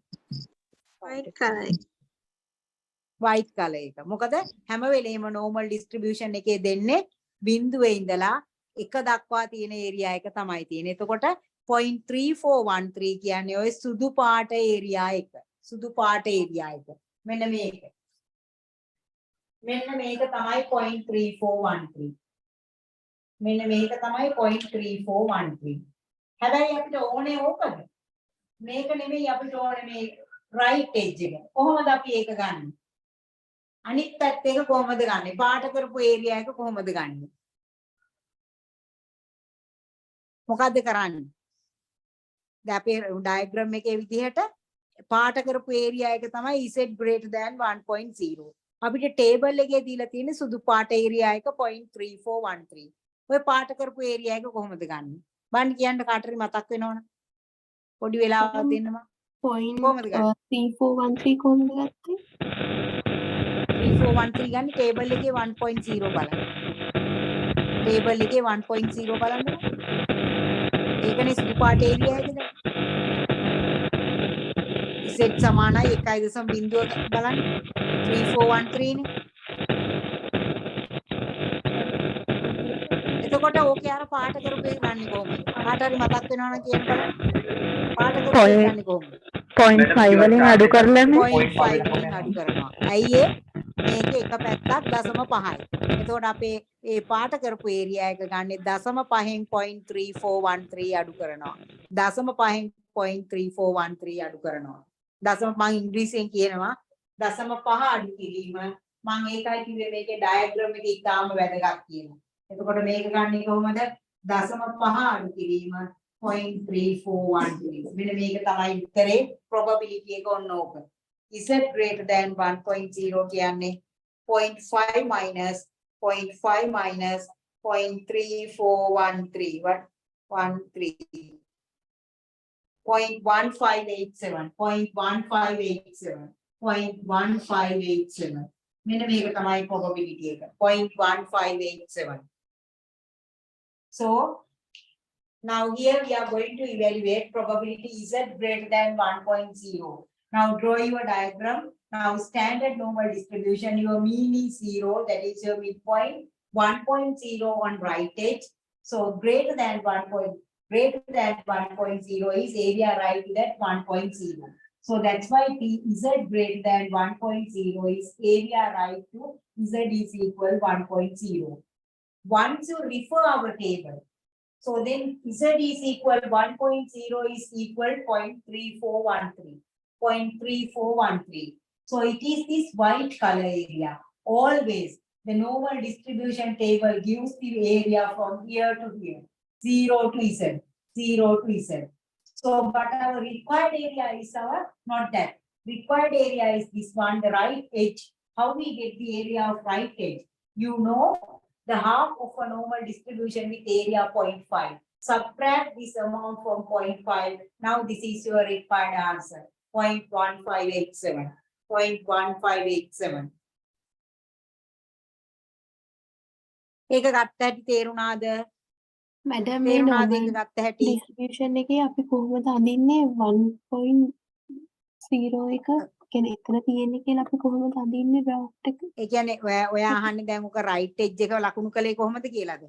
[SPEAKER 2] white color.
[SPEAKER 1] white color එක. මොකද හැම වෙලේම normal distribution එකේ දෙන්නේ බිඳුවේ ඉඳලා 1 දක්වා තියෙන area එක තමයි තියෙන්නේ. එතකොට 0.3413 කියන්නේ ඔය සුදු පාට area එක. සුදු පාට area එක. මෙන්න මේක. මෙන්න මේක තමයි 0.3413. මෙන්න මේක තමයි 0.3413. හැබැයි අපිට ඕනේ ඕකද? මේක නෙමෙයි අපිට ඕනේ මේ right edge එක. කොහොමද අපි ඒක ගන්නෙ? අනිත් පැත්ත එක කොහොමද ගන්නෙ? පාට කරපු area එක කොහොමද ගන්නෙ? මොකද්ද කරන්නේ? දැන් අපේ ඩයග්‍රෑම් එකේ විදිහට පාට කරපු area එක තමයි Z greater than 1.0. අපිට ටේබල් එකේ දීලා තියෙන සුදු පාට area එක 0.3413. ඔය පාට කරපු area එක කොහොමද ගන්නෙ? බලන්න කියන්න කාටරි මතක් වෙනවනේ. පොඩි වෙලාවක් දෙන්නම. කොහොමද ගන්නෙ?
[SPEAKER 2] 3413 කොහොමද ගත්තේ?
[SPEAKER 1] 3413 ගන්න ටේබල් එකේ 1.0 බලන්න. ටේබල් එකේ 1.0 බලන්න. ඒකනේ සුදු පාට ඒරියා එකද? Z සමානයි 1.0 බලන්න. 3413 නේ. එතකොට ඕකේ අර පාට කරපු එක ගන්න කොහොමද? පාට හරි මතක් වෙනවනම් කියන්න බලන්න. පාට කරපු එක ගන්න කොහොමද?
[SPEAKER 5] 0.5 වලින් අඩු කරලානේ
[SPEAKER 1] 0.5 වලින් අඩු කරනවා. ඇයි ඒ? මේකේ එක පැත්තක් 0.5යි. එතකොට අපේ ඒ පාට කරපු ඒරියා එක ගන්නේ 0.5න් 0.3413 අඩු කරනවා. 0.5න් 0.3413 අඩු කරනවා. මම ඉංග්‍රීසියෙන් කියනවා 0.5 අඩු කිරීම. මම ඒකයි කිව්වේ මේකේ ඩයග්‍රෑම් එක ඉතාම වැදගත් කියලා. එතකොට මේක ගන්නේ කොහොමද? 0.5 අඩු කිරීම 0.3413. මෙන්න මේක තමයි උත්තරේ probability එක ඔන්න ඕක. Z greater than 1.0 කියන්නේ 0.5 minus 0.3413 what 13 0.1587 මෙන්න මේක තමයි probability එක 0.1587. So now here we are going to evaluate probability Z greater than 1.0. Now draw your diagram. Now standard normal distribution, your mean is 0, that is your midpoint, 1.0 on right edge. So greater than 1.0 is area right to that 1.0. So that's why P Z greater than 1.0 is area right to Z is equal 1.0. Once you refer our table, so then Z is equal 1.0 is equal 0.3413. 0.3413. So it is this white color area. Always the normal distribution table gives the area from here to here. 0 to Z. 0 to Z. So but our required area is not that. Required area is this one, the right edge. How we get the area of right edge? You know the half of a normal distribution with area 0.5. Subtract this amount from 0.5. Now this is your required answer. 0.1587. 0.1587. ඒක ගත්ත හැටි තේරුණාද?
[SPEAKER 2] Madam මේ
[SPEAKER 1] තේරුණාද
[SPEAKER 2] normal
[SPEAKER 1] ඒක ගත්ත හැටි?
[SPEAKER 2] distribution එකේ අපි කොහොමද අඳින්නේ 1.0 එක කියන්නේ එතන තියෙන්නේ කියලා අපි කොහොමද අඳින්නේ draft එක?
[SPEAKER 1] ඒ කියන්නේ ඔයා අහන්නේ දැන් උක right edge එක ලකුණු කළේ කොහොමද කියලාද?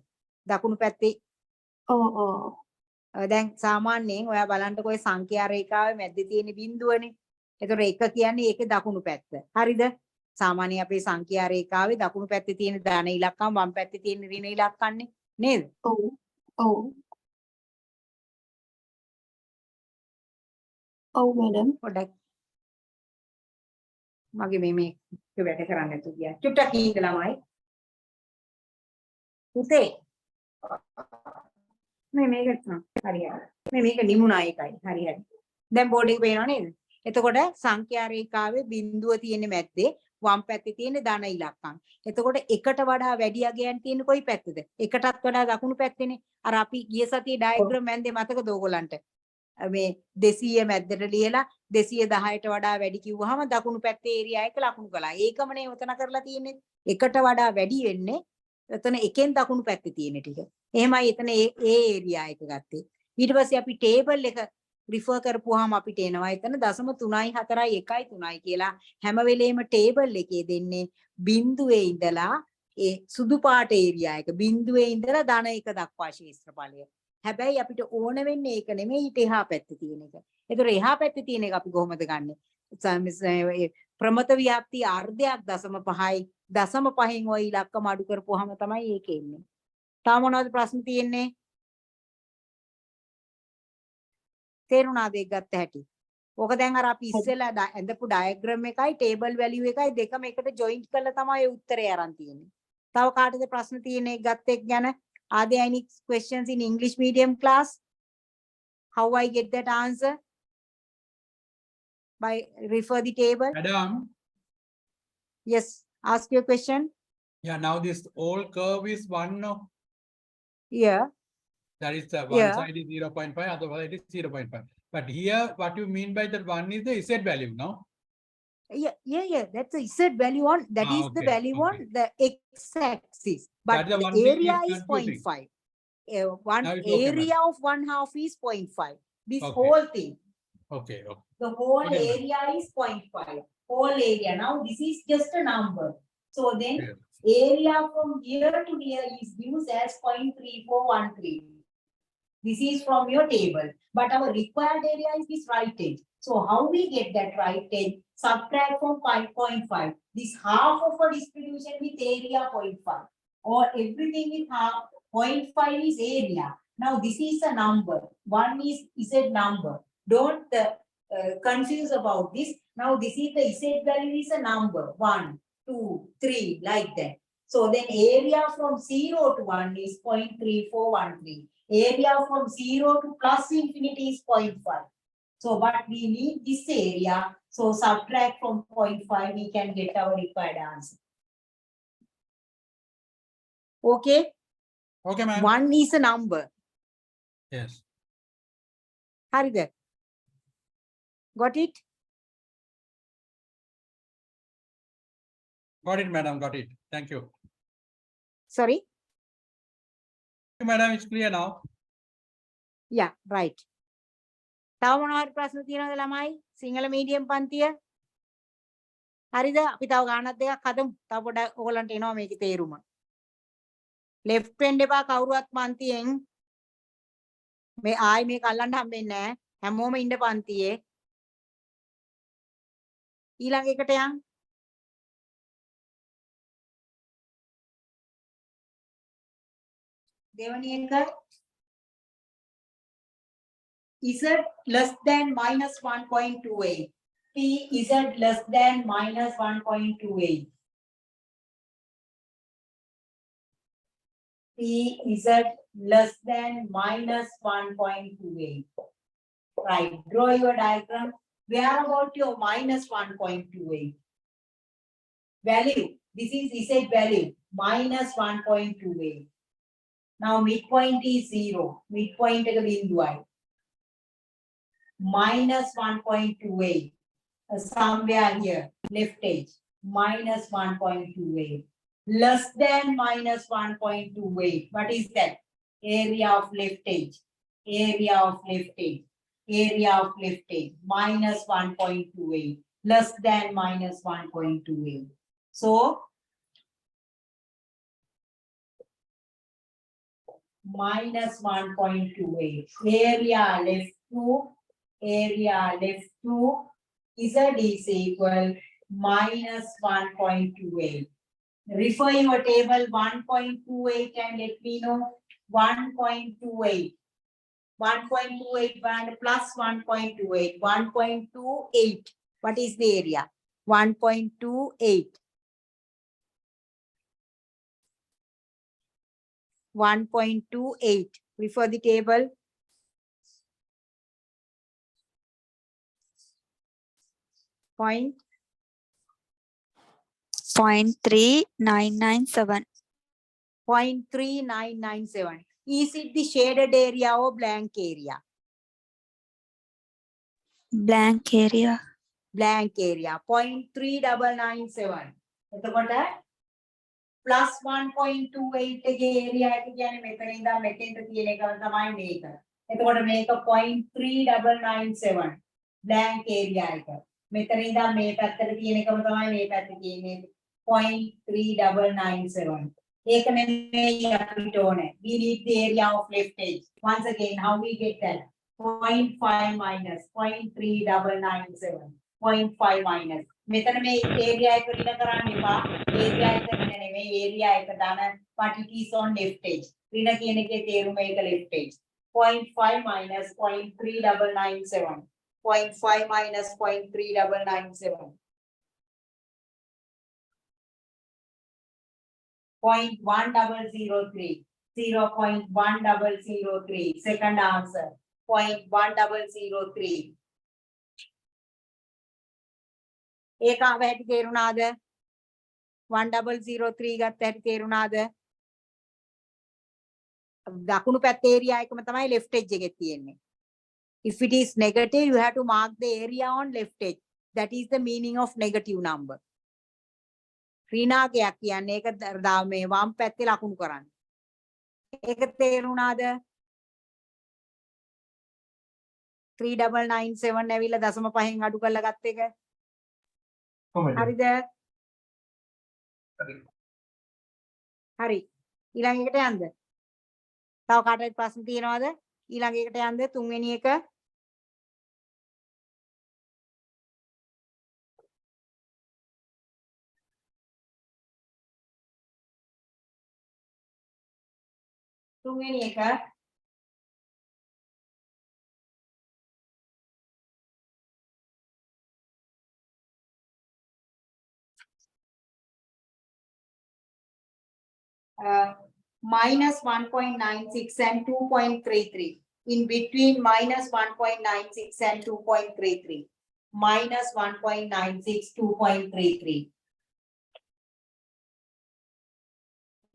[SPEAKER 1] දකුණු පැත්තේ
[SPEAKER 2] ඔව්
[SPEAKER 1] දැන් සාමාන්‍යයෙන් ඔයා බලන්නකො ඔය සංඛ්‍යා රේඛාවේ මැද්දේ තියෙන බිඳුවනේ. ඒතකොට එක කියන්නේ ඒකේ දකුණු පැත්ත. හරිද? සාමාන්‍ය අපේ සංඛ්‍යා රේඛාවේ දකුණු පැත්තේ තියෙන ධන ඉලක්කම් වම් පැත්තේ තියෙන ඍණ ඉලක්කම්නේ නේද?
[SPEAKER 2] ඔව් ඔව් මැඩම්.
[SPEAKER 1] පොඩ්ඩක් මගේ මේ වැඩ කරන්න නැතුව ගියා. චුට්ටක් ඉන්න ළමයි. පුතේ මේක හරියට. මේක නිමුණා එකයි. හරි. දැන් බෝඩ් එක පේනව නේද? එතකොට සංඛ්‍යා රේඛාවේ බිඳුව තියෙන මැද්දේ වම් පැත්තේ තියෙන ධන ඉලක්කම්. එතකොට එකට වඩා වැඩි අගයන් තියෙන කොයි පැත්තද? එකටත් වඩා දකුණු පැත්තේනේ. අර අපි ගිය සතියේ ඩයග්‍රෑම් මැද්දේ මතකද ඕගොල්ලන්ට? මේ 200 මැද්දට ලියලා 210ට වඩා වැඩි කිව්වහම දකුණු පැත්තේ ඒරියා එක ලකුණු කළා. ඒකමනේ උතන කරලා තියෙන්නේ. එකට වඩා වැඩි වෙන්නේ එතන එකෙන් දකුණු පැත්තේ තියෙන ටික. එහෙමයි එතන ඒ ඒරියා එක ගත්තේ. ඊට පස්සේ අපි ටේබල් එක රිෆර් කරපුවාම අපිට එනවා එතන 0.341 කියලා හැම වෙලේම ටේබල් එකේ දෙන්නේ බිඳුවේ ඉඳලා ඒ සුදු පාට ඒරියා එක බිඳුවේ ඉඳලා ධන එක දක්වා ක්ෂේත්‍රඵලය. හැබැයි අපිට ඕන වෙන්නේ ඒක නෙමෙයි ඊට එහා පැත්තේ තියෙන එක. ඒතර එහා පැත්තේ තියෙන එක අපි කොහොමද ගන්නෙ? ප්‍රමත ව්‍යාප්ති අර්ධයක් 0.5යි 0.5න් ওই ඉලක්කම අඩු කරපුවාම තමයි ඒක එන්නේ. තාම මොනවද ප්‍රශ්න තියෙන්නේ? තේරුණාද ඒක ගත්ත හැටි? ඕක දැන් අර අපි ඉස්සෙල්ලා ඇඳපු ඩයග්‍රෑම් එකයි ටේබල් වැලියු එකයි දෙකම එකට ජොයින්ට් කරලා තමයි උත්තරේ අරන් තියෙන්නේ. තව කාටද ප්‍රශ්න තියෙන්නේ ගත්ත එක ගැන? Are there any questions in English medium class? How I get that answer? By refer the table.
[SPEAKER 4] Madam,
[SPEAKER 1] Yes, ask your question.
[SPEAKER 4] yeah, now this all curve is 1, no?
[SPEAKER 1] Yeah.
[SPEAKER 4] That is one
[SPEAKER 1] Yeah.
[SPEAKER 4] side is 0.5, other side is 0.5. But here, what you mean by that 1 is the Z value, no?
[SPEAKER 1] Yeah. That's the Z value on. That is the
[SPEAKER 4] Okay,
[SPEAKER 1] value on
[SPEAKER 4] okay.
[SPEAKER 1] the x-axis. But
[SPEAKER 4] That's the
[SPEAKER 1] the
[SPEAKER 4] one thing
[SPEAKER 1] area
[SPEAKER 4] is
[SPEAKER 1] is
[SPEAKER 4] confusing.
[SPEAKER 1] 0.5. One
[SPEAKER 4] Now it's okay,
[SPEAKER 1] area of 1/2 is 0.5. This
[SPEAKER 4] Okay.
[SPEAKER 1] whole thing.
[SPEAKER 4] Okay.
[SPEAKER 1] The whole
[SPEAKER 4] Okay, ma'am.
[SPEAKER 1] area is 0.5. Whole area. Now this is just a number. So then
[SPEAKER 4] Yeah.
[SPEAKER 1] area from here to here is used as 0.3413. This is from your table. But our required area is this right edge. So how we get that right edge? Subtract from 5.5. This half of a distribution with area 0.5. Or everything with half 0.5 is area. Now this is a number. 1 is Z number. Don't confuse about this. Now this is the Z value is a number. 1, 2, 3 like that. So then area from 0 to 1 is 0.3413. Area from 0 to plus infinity is 0.5. So but we need this area. So subtract from 0.5 we can get our required answer. Okay.
[SPEAKER 4] Okay, ma'am.
[SPEAKER 1] 1 is a number.
[SPEAKER 4] Yes.
[SPEAKER 1] Harida. Got it?
[SPEAKER 4] Got it, madam. Got it. Thank you.
[SPEAKER 1] Sorry.
[SPEAKER 4] Madam, it's clear now.
[SPEAKER 1] Yeah, right. තව මොනවද ප්‍රශ්න තියෙනවද ළමයි? Sinhala medium පන්තිය? හරිද? අපි තව ගානක් දෙකක් හදමු. තව පොඩ්ඩක් ඕගලන්ට එනවා මේකේ තේරුම. left වෙන්න එපා කවුරුවත් පන්තියෙන්. මේ ආයි මේක අල්ලන්න හම්බෙන්නේ නැහැ. හැමෝම ඉන්න පන්තියේ. ඊළඟ එකට යන්. දෙවැනි එක Z less than minus 1.28. P Z less than minus 1.28. P Z less than minus 1.28. Right. Draw your diagram. Where about your minus 1.28? Value. This is Z value. Minus 1.28. Now midpoint is 0. Midpoint is binduai. Minus 1.28. Somewhere here. Left edge. Minus 1.28. Less than minus 1.28. What is that? area of left edge, area of left edge, area of left edge, minus 1.28, less than minus 1.28. So, minus 1.28, area left to, Z is equal minus 1.28. Refer your table 1.28 and let me know 1.28. 1.28 and plus 1.28. 1.28. What is the area? 1.28. 1.28. Refer the table. Point.
[SPEAKER 5] 0.3997.
[SPEAKER 1] 0.3997. Is it the shaded area or blank area?
[SPEAKER 5] Blank area.
[SPEAKER 1] Blank area. 0.3997. Plus 1.28 area කියන්නේ මෙතන ඉඳන් මෙතෙන්ට තියෙන එක තමයි මේක. එතකොට මේක 0.3997 blank area එක. මෙතන ඉඳන් මේ පැත්තට තියෙන එකම තමයි මේ පැත්තේ තියෙන්නේ 0.3997. ඒක නෙමෙයි අපිට ඕනේ. We need the area of left edge. Once again, how we get that? 0.5 minus 0.3997. 0.5 minus. මෙතන මේ area එක විල කරන්න එපා. area එක නෙමෙයි area එක දාන but it is on left edge. ඍණ කියන එකේ තේරුම ඒක left edge. 0.5 minus 0.3997. 0.5 minus 0.3997. 0.1003. 0.1003. Second answer. 0.1003. ඒක හැටි තේරුණාද? 1003 ගත්ත හැටි තේරුණාද? දකුණු පැත්තේ area එකම තමයි left edge එකේ තියෙන්නේ. If it is negative, you have to mark the area on left edge. That is the meaning of negative number. ඍණාකයක් කියන්නේ ඒක මේ වම් පැත්තේ ලකුණු කරන්න. ඒක තේරුණාද? 3997 ඇවිල්ලා 0.5න් අඩු කරලා ගත්ත එක. හරිද? හරි. ඊළඟ එකට යන්න. තව කාටවත් ප්‍රශ්න තියෙනවද? ඊළඟ එකට යන්න තුන්වෙනි එක. තුන්වෙනි එක. Minus 1.96 and 2.33. In between minus 1.96 and 2.33. Minus 1.96, 2.33.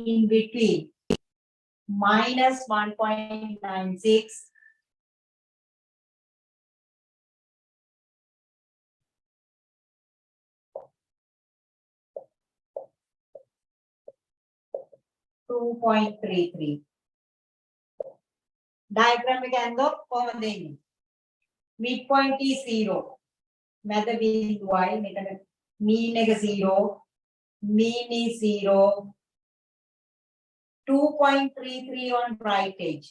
[SPEAKER 1] In between minus 1.96 2.33. Diagram එක ඇන්දොත් කොහොමද එන්නේ? Midpoint is 0. මැද බිඳුවයි මෙතන mean එක 0. Mean is 0. 2.33 on right edge.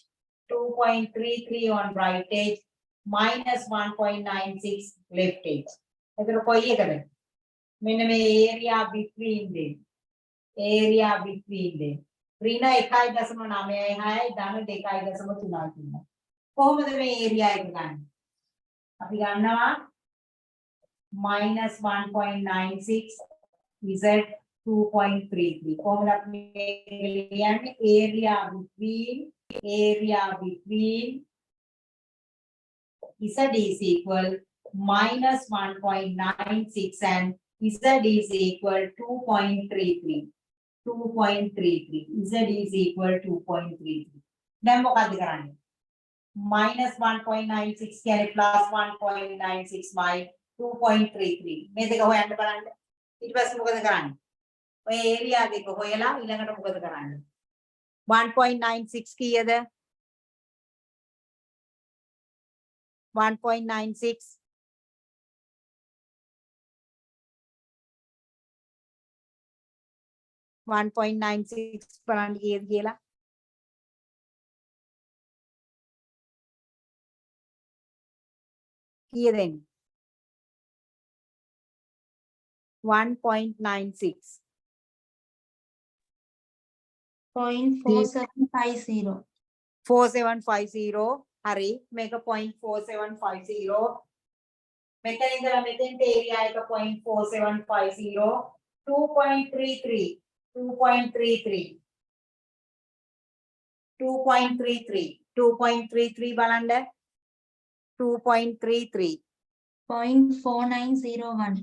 [SPEAKER 1] 2.33 on right edge. Minus 1.96 left edge. එතකොට කොයි එකද? මෙන්න මේ area between them. Area between them. ඍණ 1.96 ධන 2.3 තියෙනවා. කොහොමද මේ area එක ගන්න? අපි ගන්නවා minus 1.96 z 2.33. කොහොමද අපි ලියන්නේ? area between z is equal minus 1.96 and z is equal 2.33. 2.33. Z is equal to 2.33. දැන් මොකද කරන්නේ? minus 1.96 කියන්නේ plus 1.96 minus 2.33. මේ දෙක හොයන්න බලන්න. ඊට පස්සේ මොකද කරන්නේ? ඔය area දෙක හොයලා ඊළඟට මොකද කරන්නේ? 1.96 කීයද? 1.96 1.96 බලන්න කීයද කියලා. කීයද එන්නේ? 1.96
[SPEAKER 6] 0.4750.
[SPEAKER 1] 4750 හරි මේක 0.4750 මෙතන ඉඳලා මෙතෙන්ට ඒරියා එක 0.4750 2.33 බලන්න 2.33
[SPEAKER 6] 0.4901.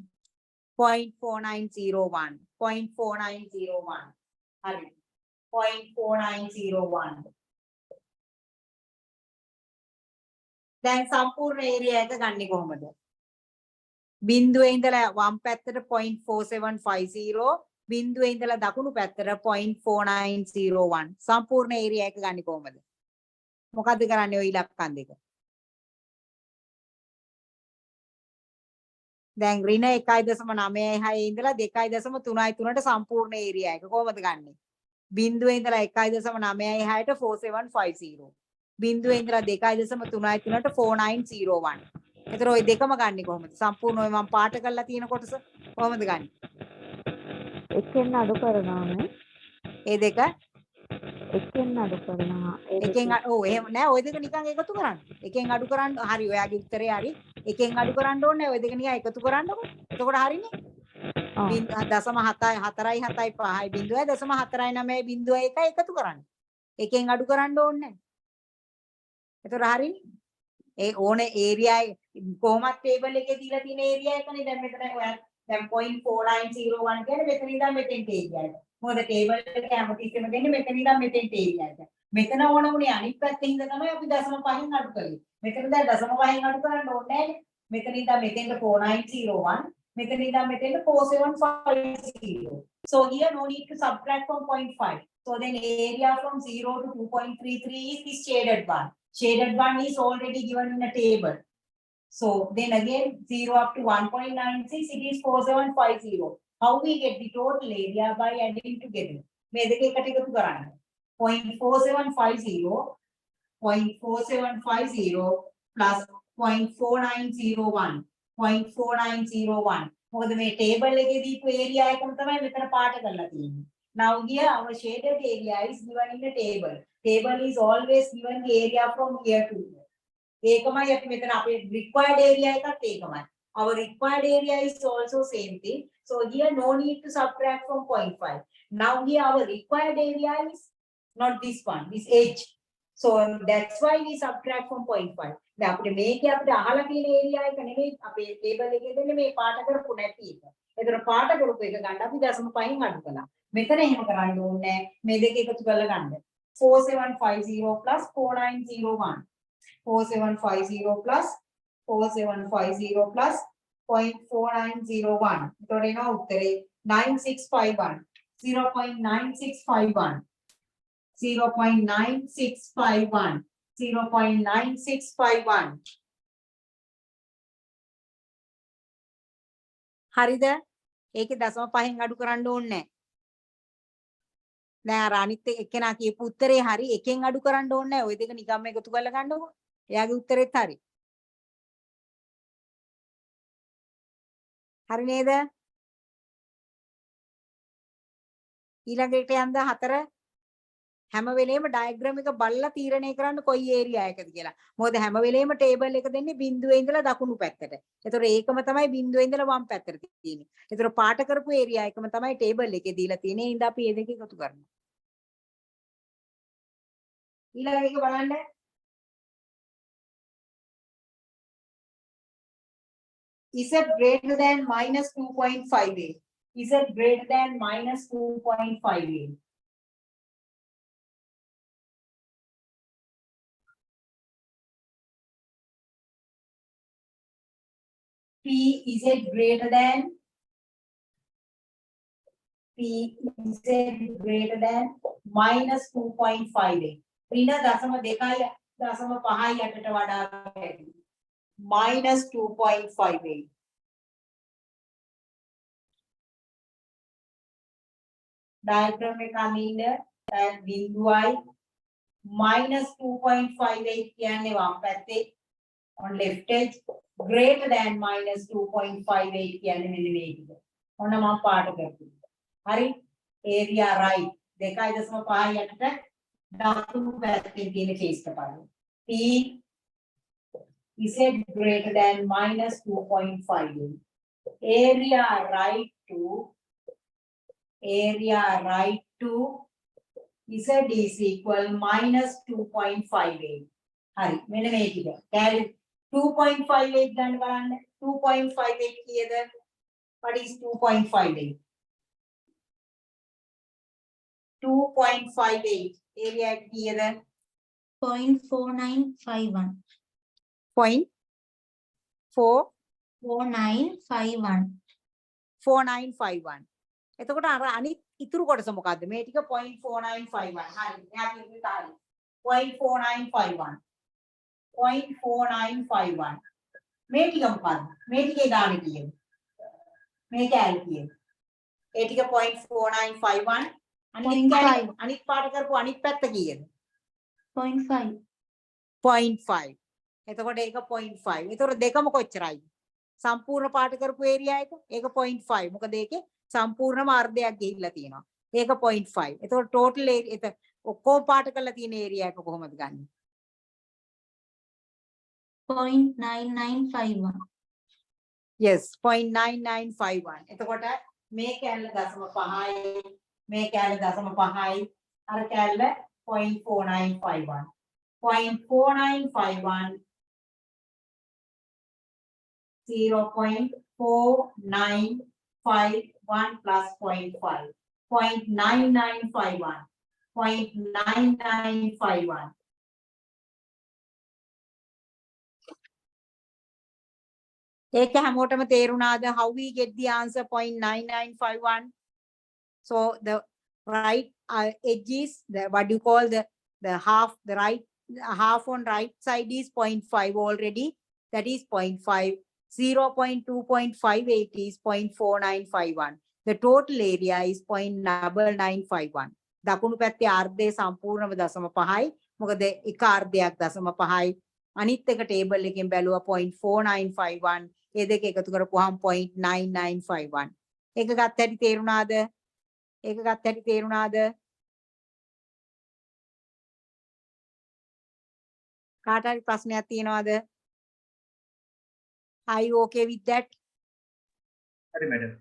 [SPEAKER 1] 0.4901 හරි 0.4901 දැන් සම්පූර්ණ ඒරියා එක ගන්නෙ කොහොමද? බිංදුවේ ඉඳලා වම් පැත්තට 0.4750 බිංදුවේ ඉඳලා දකුණු පැත්තට 0.4901 සම්පූර්ණ ඒරියා එක ගන්නෙ කොහොමද? මොකද්ද කරන්නේ ওই ඉලක්කම් දෙක? දැන් ඍණ 1.96 ඉඳලා 2.33ට සම්පූර්ණ ඒරියා එක කොහොමද ගන්නෙ? බිංදුවේ ඉඳලා 1.96ට 4750 බිංදුවේ ඉඳලා 2.33ට 4901 එතකොට ওই දෙකම ගන්නෙ කොහොමද? සම්පූර්ණ ඔය මම පාට කරලා තියෙන කොටස කොහොමද ගන්නෙ?
[SPEAKER 7] එකෙන් අඩු කරනවානේ.
[SPEAKER 1] ඒ දෙක
[SPEAKER 7] එකෙන් අඩු කරනවා.
[SPEAKER 1] එකෙන් ඔව් එහෙම නෑ ඔය දෙක නිකන් එකතු කරන්න. එකෙන් අඩු කරන්න හරි ඔයාගේ උත්තරේ හරි. එකෙන් අඩු කරන්න ඕනේ ඔය දෙක නිකන් එකතු කරන්නකො. එතකොට හරිනේ. 0.745.0.499.1 එකතු කරන්න. එකෙන් අඩු කරන්න ඕනේ නෑ. එතකොට හරිනේ. ඒ ඕනේ ඒරියා කොහොමත් ටේබල් එකේ දීලා තියෙන ඒරියා එකනේ දැන් මෙතන ඔයා දැන් 0.4901 කියන්නේ මෙතන ඉඳන් මෙතෙන්ට ඒරියා එක. මොකද ටේබල් එක හැමතිස්සෙම දෙන්නේ මෙතන ඉඳන් මෙතෙන්ට ඒරියා එක. මෙතන ඕන උනේ අනිත් පැත්තේ ඉඳන් තමයි අපි 0.5න් අඩු කළේ. මෙතන දැන් 0.5න් අඩු කරන්න ඕනේ නෑනේ. මෙතන ඉඳන් මෙතෙන්ට 4901 මෙතන ඉඳන් මෙතෙන්ට 4750. So here no need to subtract from 0.5. So then area from 0 to 2.33 is this shaded one. Shaded one is already given in a table. So then again 0 up to 1.96 it is 4750. How we get the total area by adding together? මේ දෙක එකට එකතු කරන්න. 0.4750 plus 0.4901 0.4901 මොකද මේ table එකේ දීපු area එකම තමයි මෙතන පාට කරලා තියෙන්නේ. Now here our shaded area is given in the table. Table is always given the area from here to here. ඒකමයි අපි මෙතන අපේ required area එකත් ඒකමයි. Our required area is also same thing. So here no need to subtract from 0.5. Now here our required area is not this one, this edge. So that's why we subtract from 0.5. දැන් අපිට මේකේ අපිට අහලා තියෙන area එක නෙමෙයි අපේ table එකේ දෙන්නේ මේ පාට කරපු නැති එක. ඒතර පාට කරපු එක ගන්න අපි 0.5න් අඩු කළා. මෙතන එහෙම කරන්න ඕනේ නැහැ. මේ දෙක එකතු කරලා ගන්න. 4750 plus 4901. 4750 plus 4750 plus 0.4901. එතකොට එනවා උත්තරේ 9651. 0.9651. 0.9651. 0.9651. හරිද? ඒකේ 0.5න් අඩු කරන්න ඕනේ නැහැ. දැන් අර අනිත් එක්කෙනා කියපු උත්තරේ හරි එකෙන් අඩු කරන්න ඕනේ නැහැ. ওই දෙක නිකම්ම එකතු කරලා ගන්නකො. එයාගේ උත්තරෙත් හරි. හරි නේද? ඊළඟට යන්න 4 හැම වෙලේම ඩයග්‍රෑම් එක බලලා තීරණය කරන්න කොයි ඒරියා එකද කියලා. මොකද හැම වෙලේම ටේබල් එක දෙන්නේ බිංදුවේ ඉඳලා දකුණු පැත්තට. ඒතර ඒකම තමයි බිංදුවේ ඉඳලා වම් පැත්තට තියෙන්නේ. ඒතර පාට කරපු ඒරියා එකම තමයි ටේබල් එකේ දීලා තියෙන්නේ. ඉඳ අපි මේ දෙක එකතු කරනවා. ඊළඟ එක බලන්න. Is it greater than minus 2.58? Is it greater than minus 2.58? P is it greater than? P is it greater than minus 2.58. ඍණ දශම 2යි දශම 5යි යටට වඩා වැඩි. minus 2.58. diagram එක අඳින්න බිඳුවයි minus 2.58 කියන්නේ වම් පැත්තේ on left edge greater than minus 2.58 කියන්නේ මෙන්න මේ ටික. ඔන්න මම පාට කරපුවා. හරි? area right 2.5 යටට දකුණු පැත්තේ තියෙන case එක බලන්න. P is greater than minus 2.58. Area right to Z is equal minus 2.58. හරි මෙන්න මේ ටික. කැලි 2.58 ගන්න බලන්න. 2.58 කීයද? What is 2.58? 2.58 area එක කීයද?
[SPEAKER 5] 0.4951.
[SPEAKER 1] 0.4951. 4951. එතකොට අර අනිත් ඉතුරු කොටස මොකද්ද? මේ ටික 0.4951. හරි. මෙයා කියන්නේ තාරි. 0.4951. 0.4951. මේ ටික මොකද්ද? මේ ටිකේ ගාන කීයද? මේ කැලි කීයද? ඒ ටික 0.4951. අනිත් පාට කරපු අනිත් පැත්ත කීයද?
[SPEAKER 5] 0.5.
[SPEAKER 1] 0.5. එතකොට ඒක 0.5. එතකොට දෙකම කොච්චරයි? සම්පූර්ණ පාට කරපු ඒරියා එක ඒක 0.5. මොකද ඒකේ සම්පූර්ණම අර්ධයක් ගිහිල්ලා තියෙනවා. ඒක 0.5. එතකොට ටෝටල් ඒක ඔක්කොම පාට කරලා තියෙන ඒරියා එක කොහොමද ගන්නෙ?
[SPEAKER 5] 0.9951.
[SPEAKER 1] yes 0.9951. එතකොට මේ කැලල 0.5යි මේ කැලල 0.5යි අර කැලල 0.4951. 0.4951 0.4951 plus 0.5. 0.9951. 0.9951. ඒක හැමෝටම තේරුණාද? How we get the answer 0.9951? So the right edge is the what you call the half, the right half on right side is 0.5 already. That is 0.5. 0.2.58 is 0.4951. The total area is 0.9951. දකුණු පැත්තේ අර්ධය සම්පූර්ණව 0.5යි. මොකද එක අර්ධයක් 0.5යි. අනිත් එක table එකෙන් බැලුවා 0.4951. ඒ දෙක එකතු කරපුවාම 0.9951. ඒක ගත්ත හැටි තේරුණාද? ඒක ගත්ත හැටි තේරුණාද? කාට හරි ප්‍රශ්නයක් තියෙනවද? Are you okay with that?
[SPEAKER 3] හරි මැඩම්.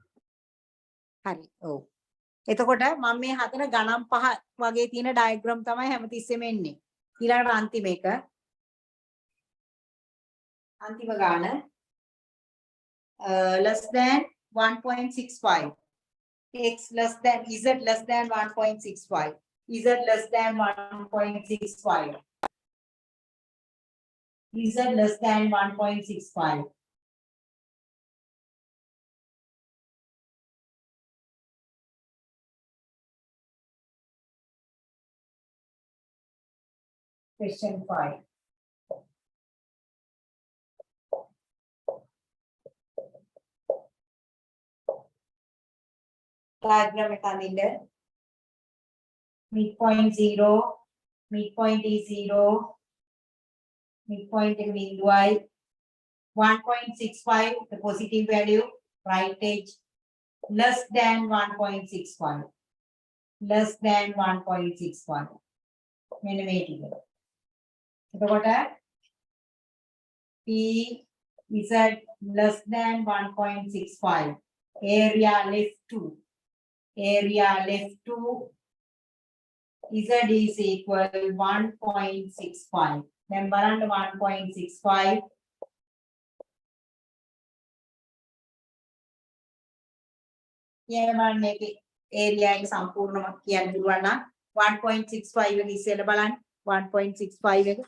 [SPEAKER 1] හරි. ඔව්. එතකොට මම මේ හදන ගණන් පහ වගේ තියෙන ඩයග්‍රෑම් තමයි හැමතිස්සෙම එන්නේ. ඊළඟට අන්තිම එක. අන්තිම ගාන less than 1.65. X less than Z less than 1.65. Z less than 1.65. Z less than 1.65. Question 5. Diagram එක අඳින්න. midpoint 0, midpoint is 0, midpoint එක බිඳුවයි. 1.65 the positive value, right edge less than 1.65. Less than 1.61. මෙන්න මේ ටික. එතකොට P is at less than 1.65. Area left 2. Area left 2 Z is equal 1.65. Then බලන්න 1.65. කියනවා මේකේ area එක සම්පූර්ණම කියන්න පුළුවන් නම් 1.65 එක ඉස්සෙල්ලා බලන්න 1.65 එක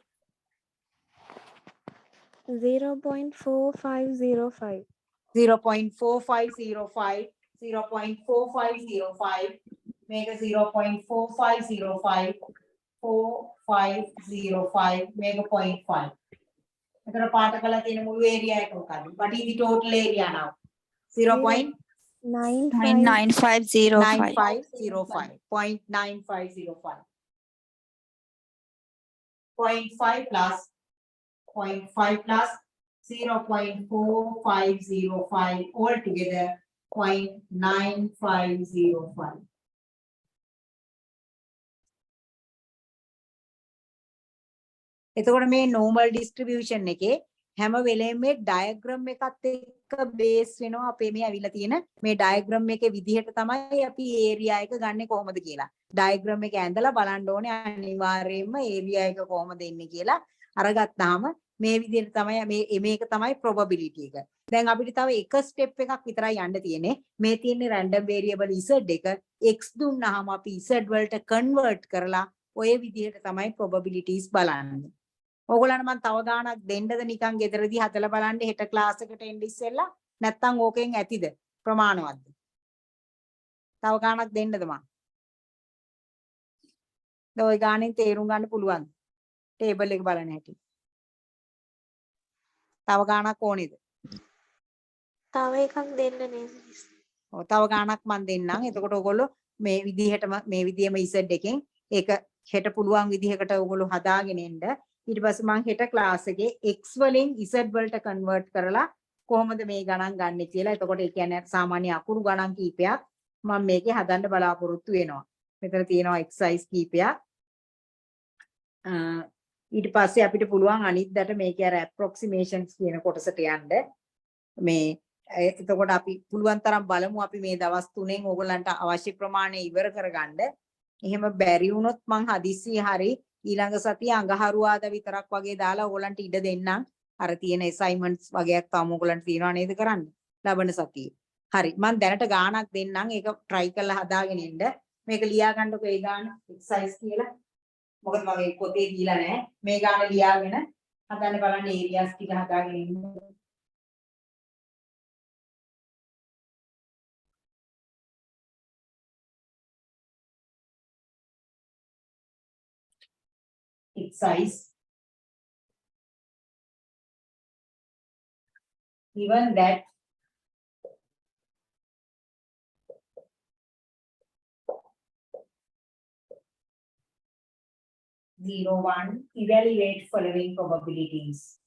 [SPEAKER 7] 0.4505.
[SPEAKER 1] 0.4505 0.4505 මේක 0.4505 4505 මේක 0.5. එතකොට පාට කළා තියෙන මුළු ඒරියා එක මොකද්ද? What is the total area now?
[SPEAKER 5] 9505.
[SPEAKER 1] 0.9505. 0.9505. 0.5 plus 0.5 plus 0.4505 altogether 0.9505. එතකොට මේ normal distribution එකේ හැම වෙලේම මේ diagram එකත් එක්ක base වෙනවා අපේ මේ ඇවිල්ලා තියෙන මේ diagram එකේ විදිහට තමයි අපි area එක ගන්නෙ කොහොමද කියලා. diagram එක ඇඳලා බලන්න ඕනේ අනිවාර්යයෙන්ම area එක කොහොමද එන්නේ කියලා අරගත්තාම මේ විදිහට තමයි මේක තමයි probability එක. දැන් අපිට තව එක step එකක් විතරයි යන්න තියෙන්නේ. මේ තියෙන්නේ random variable z එක x දුන්නාම අපි z වලට convert කරලා ඔය විදිහට තමයි probabilities බලන්නේ. ඕගොල්ලන්ට මම තව ගාණක් දෙන්නද නිකන් ගෙදරදී හදලා බලන්න හෙට ක්ලාස් එකට එන්න ඉස්සෙල්ලා නැත්තම් ඕකෙන් ඇතිද ප්‍රමාණවත්ද? තව ගාණක් දෙන්නද මම? දැන් ওই ගාණෙන් තේරුම් ගන්න පුළුවන්. ටේබල් එක බලන්න හැටි. තව ගාණක් ඕනේද?
[SPEAKER 5] තව එකක් දෙන්න නේද?
[SPEAKER 1] ඔව් තව ගාණක් මම දෙන්නම්. එතකොට ඕගොල්ලෝ මේ විදිහටම මේ විදිහම Z එකෙන් ඒක හෙට පුළුවන් විදිහකට ඕගොල්ලෝ හදාගෙන එන්න. ඊට පස්සේ මම හෙට ක්ලාස් එකේ x වලින් z වලට කන්වර්ට් කරලා කොහොමද මේ ගණන් ගන්නෙ කියලා. එතකොට ඒ කියන්නේ සාමාන්‍ය අකුරු ගණන් කීපයක් මම මේකේ හදන්න බලාපොරොත්තු වෙනවා. මෙතන තියෙනවා exercise කීපයක්. ඊට පස්සේ අපිට පුළුවන් අනිද්දාට මේකේ අර approximations කියන කොටසට යන්න. මේ එතකොට අපි පුළුවන් තරම් බලමු අපි මේ දවස් 3න් ඕගොල්ලන්ට අවශ්‍ය ප්‍රමාණය ඉවර කරගන්න. එහෙම බැරි වුණොත් මං හදිස්සියේ හරි ඊළඟ සතිය අඟහරුවාදා විතරක් වගේ දාලා ඕගොල්ලන්ට ඉඩ දෙන්නම්. අර තියෙන assignments වගේක් තාම ඕගොල්ලන්ට තියෙනවා නේද කරන්න? ලබන සතියේ. හරි. මං දැනට ගාණක් දෙන්නම්. ඒක try කරලා හදාගෙන ඉන්න. මේක ලියා ගන්නකො ඒ ගාණ exercise කියලා. මොකද මගේ පොතේ දීලා නැහැ. මේ ගාණ ලියාගෙන හදන්න බලන්න areas ටික හදාගෙන ඉන්න. Exercise. Given that zero one, evaluate following probabilities.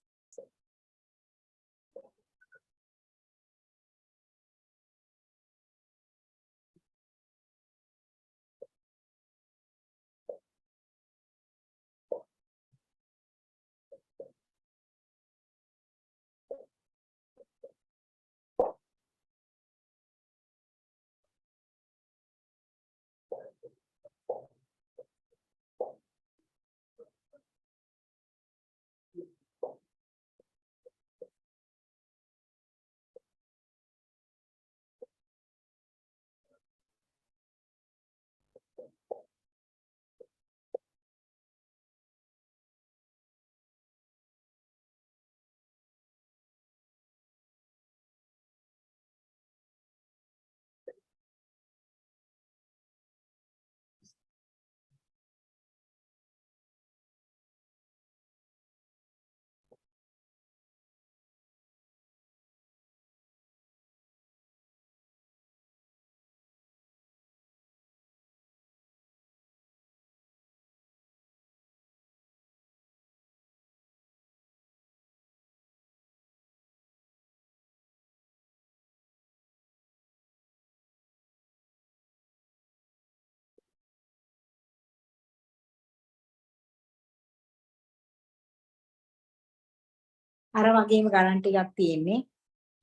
[SPEAKER 1] අර වගේම ගණන් ටිකක් තියෙන්නේ.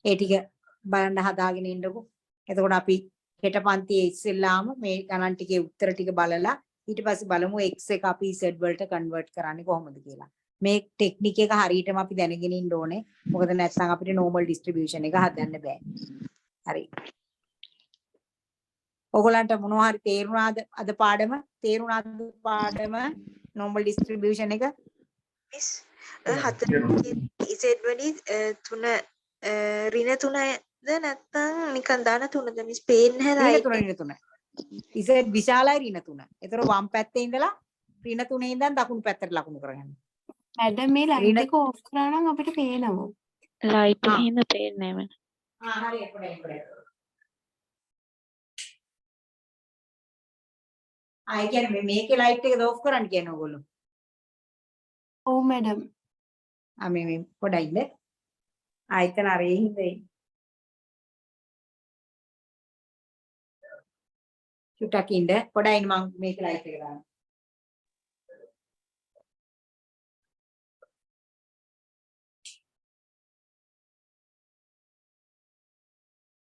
[SPEAKER 1] ඒ ටික බලන්න හදාගෙන ඉන්නකො. එතකොට අපි හෙට පන්තියේ ඉස්සෙල්ලාම මේ ගණන් ටිකේ උත්තර ටික බලලා ඊට පස්සේ බලමු x එක අපි z වලට කන්වර්ට් කරන්නේ කොහොමද කියලා. මේ ටෙක්නික් එක හරියටම අපි දැනගෙන ඉන්න ඕනේ. මොකද නැත්නම් අපිට normal distribution එක හදන්න බෑ. හරි. ඔයගොල්ලන්ට මොනවා හරි තේරුණාද අද පාඩම? තේරුණාද පාඩම normal distribution එක?
[SPEAKER 5] මිස් හතරේ z වලින් 3 ඍණ 3ද නැත්නම් නිකන් දාන 3ද මිස් පේන්නේ නැහැ.
[SPEAKER 1] ඍණ 3. Z විශාලයි ඍණ 3. ඒතර වම් පැත්තේ ඉඳලා ඍණ 3 ඉඳන් දකුණු පැත්තට ලකුණු කරගන්න.
[SPEAKER 2] මැඩම් මේ ලයිට් එක ඕෆ් කරා නම් අපිට පේනවා.
[SPEAKER 5] ලයිට් එක හින්දා පේන්නේ නැහැ මට.
[SPEAKER 1] හරි එපොඩේ. ඒ කියන්නේ මේකේ ලයිට් එක ඕෆ් කරන්න කියන ඕගොල්ලෝ.
[SPEAKER 2] ඔව් මැඩම්.
[SPEAKER 1] මේ පොඩයි ඉන්න. එතන අර ඒ හින්දා චුට්ටක් ඉන්න. පොඩයි ඉන්න මම මේක ලයිට් එක දාන්න.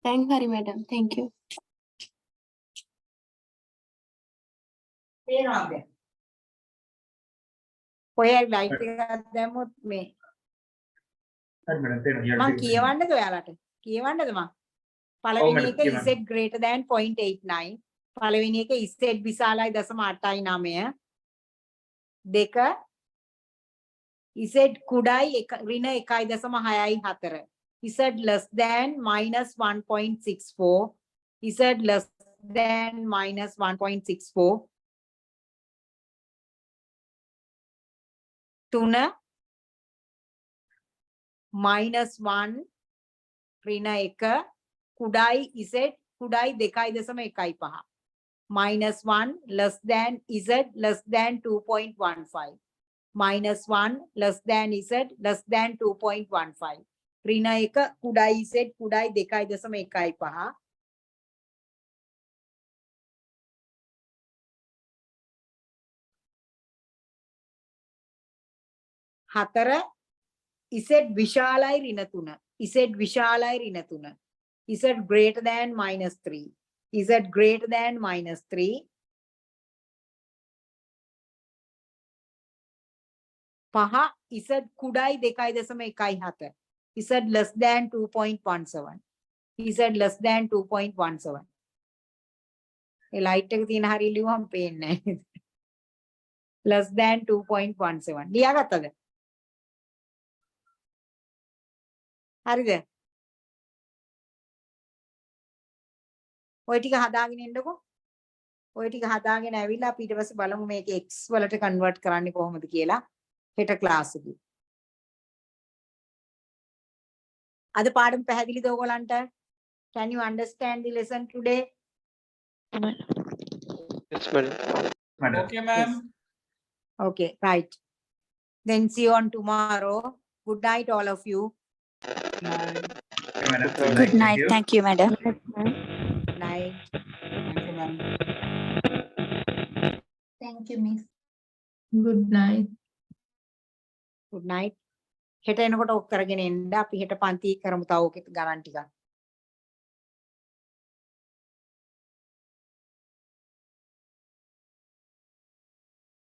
[SPEAKER 2] දැන් හරි මැඩම්. thank you.
[SPEAKER 1] පේනවාද? ඔය ලයිට් එකක් දැම්මොත් මේ
[SPEAKER 3] හරි මඩම් තේරෙනවා.
[SPEAKER 1] මම කියවන්නද ඔයාලට? කියවන්නද මම? පළවෙනි එක Z greater than 0.89. පළවෙනි එක Z විශාලයි 0.89. දෙක Z කුඩයි ඍණ 1.64. Z less than -1.64. Z less than -1.64. 3 -1 ඍණ 1 කුඩයි Z කුඩයි 2.15. -1 less than Z less than 2.15. -1 less than Z less than 2.15. ඍණ 1 කුඩයි Z කුඩයි 2.15. හතර Z විශාලයි ඍණ 3. Z විශාලයි ඍණ 3. Z greater than -3. Z greater than -3. පහ Z කුඩයි 2.17. Z less than 2.17. Z less than 2.17. ඒ light එක තියෙන හරිය ලියුවම පේන්නේ නැහැ. less than 2.17. ලියාගත්තද? හරිද? ඔය ටික හදාගෙන ඉන්නකෝ. ඔය ටික හදාගෙන ඇවිල්ලා අපි ඊට පස්සේ බලමු මේක x වලට කන්වර්ට් කරන්නේ කොහොමද කියලා හෙට ක්ලාස් එකේ. අද පාඩම පැහැදිලිද ඔයගොල්ලන්ට? Can you understand the lesson today?
[SPEAKER 6] Yes, madam.
[SPEAKER 4] Okay, ma'am.
[SPEAKER 1] Okay, right. Then see you on tomorrow. Good night, all of you.
[SPEAKER 5] Good night. Thank you, madam.
[SPEAKER 1] Good night.
[SPEAKER 4] Thank you, ma'am.
[SPEAKER 1] Thank you, miss.
[SPEAKER 8] Good night.
[SPEAKER 1] Good night. හෙට එනකොට ඔක් කරගෙන එන්න. අපි හෙට පන්ති කරමු තව ඔක ගණන් ටිකක්.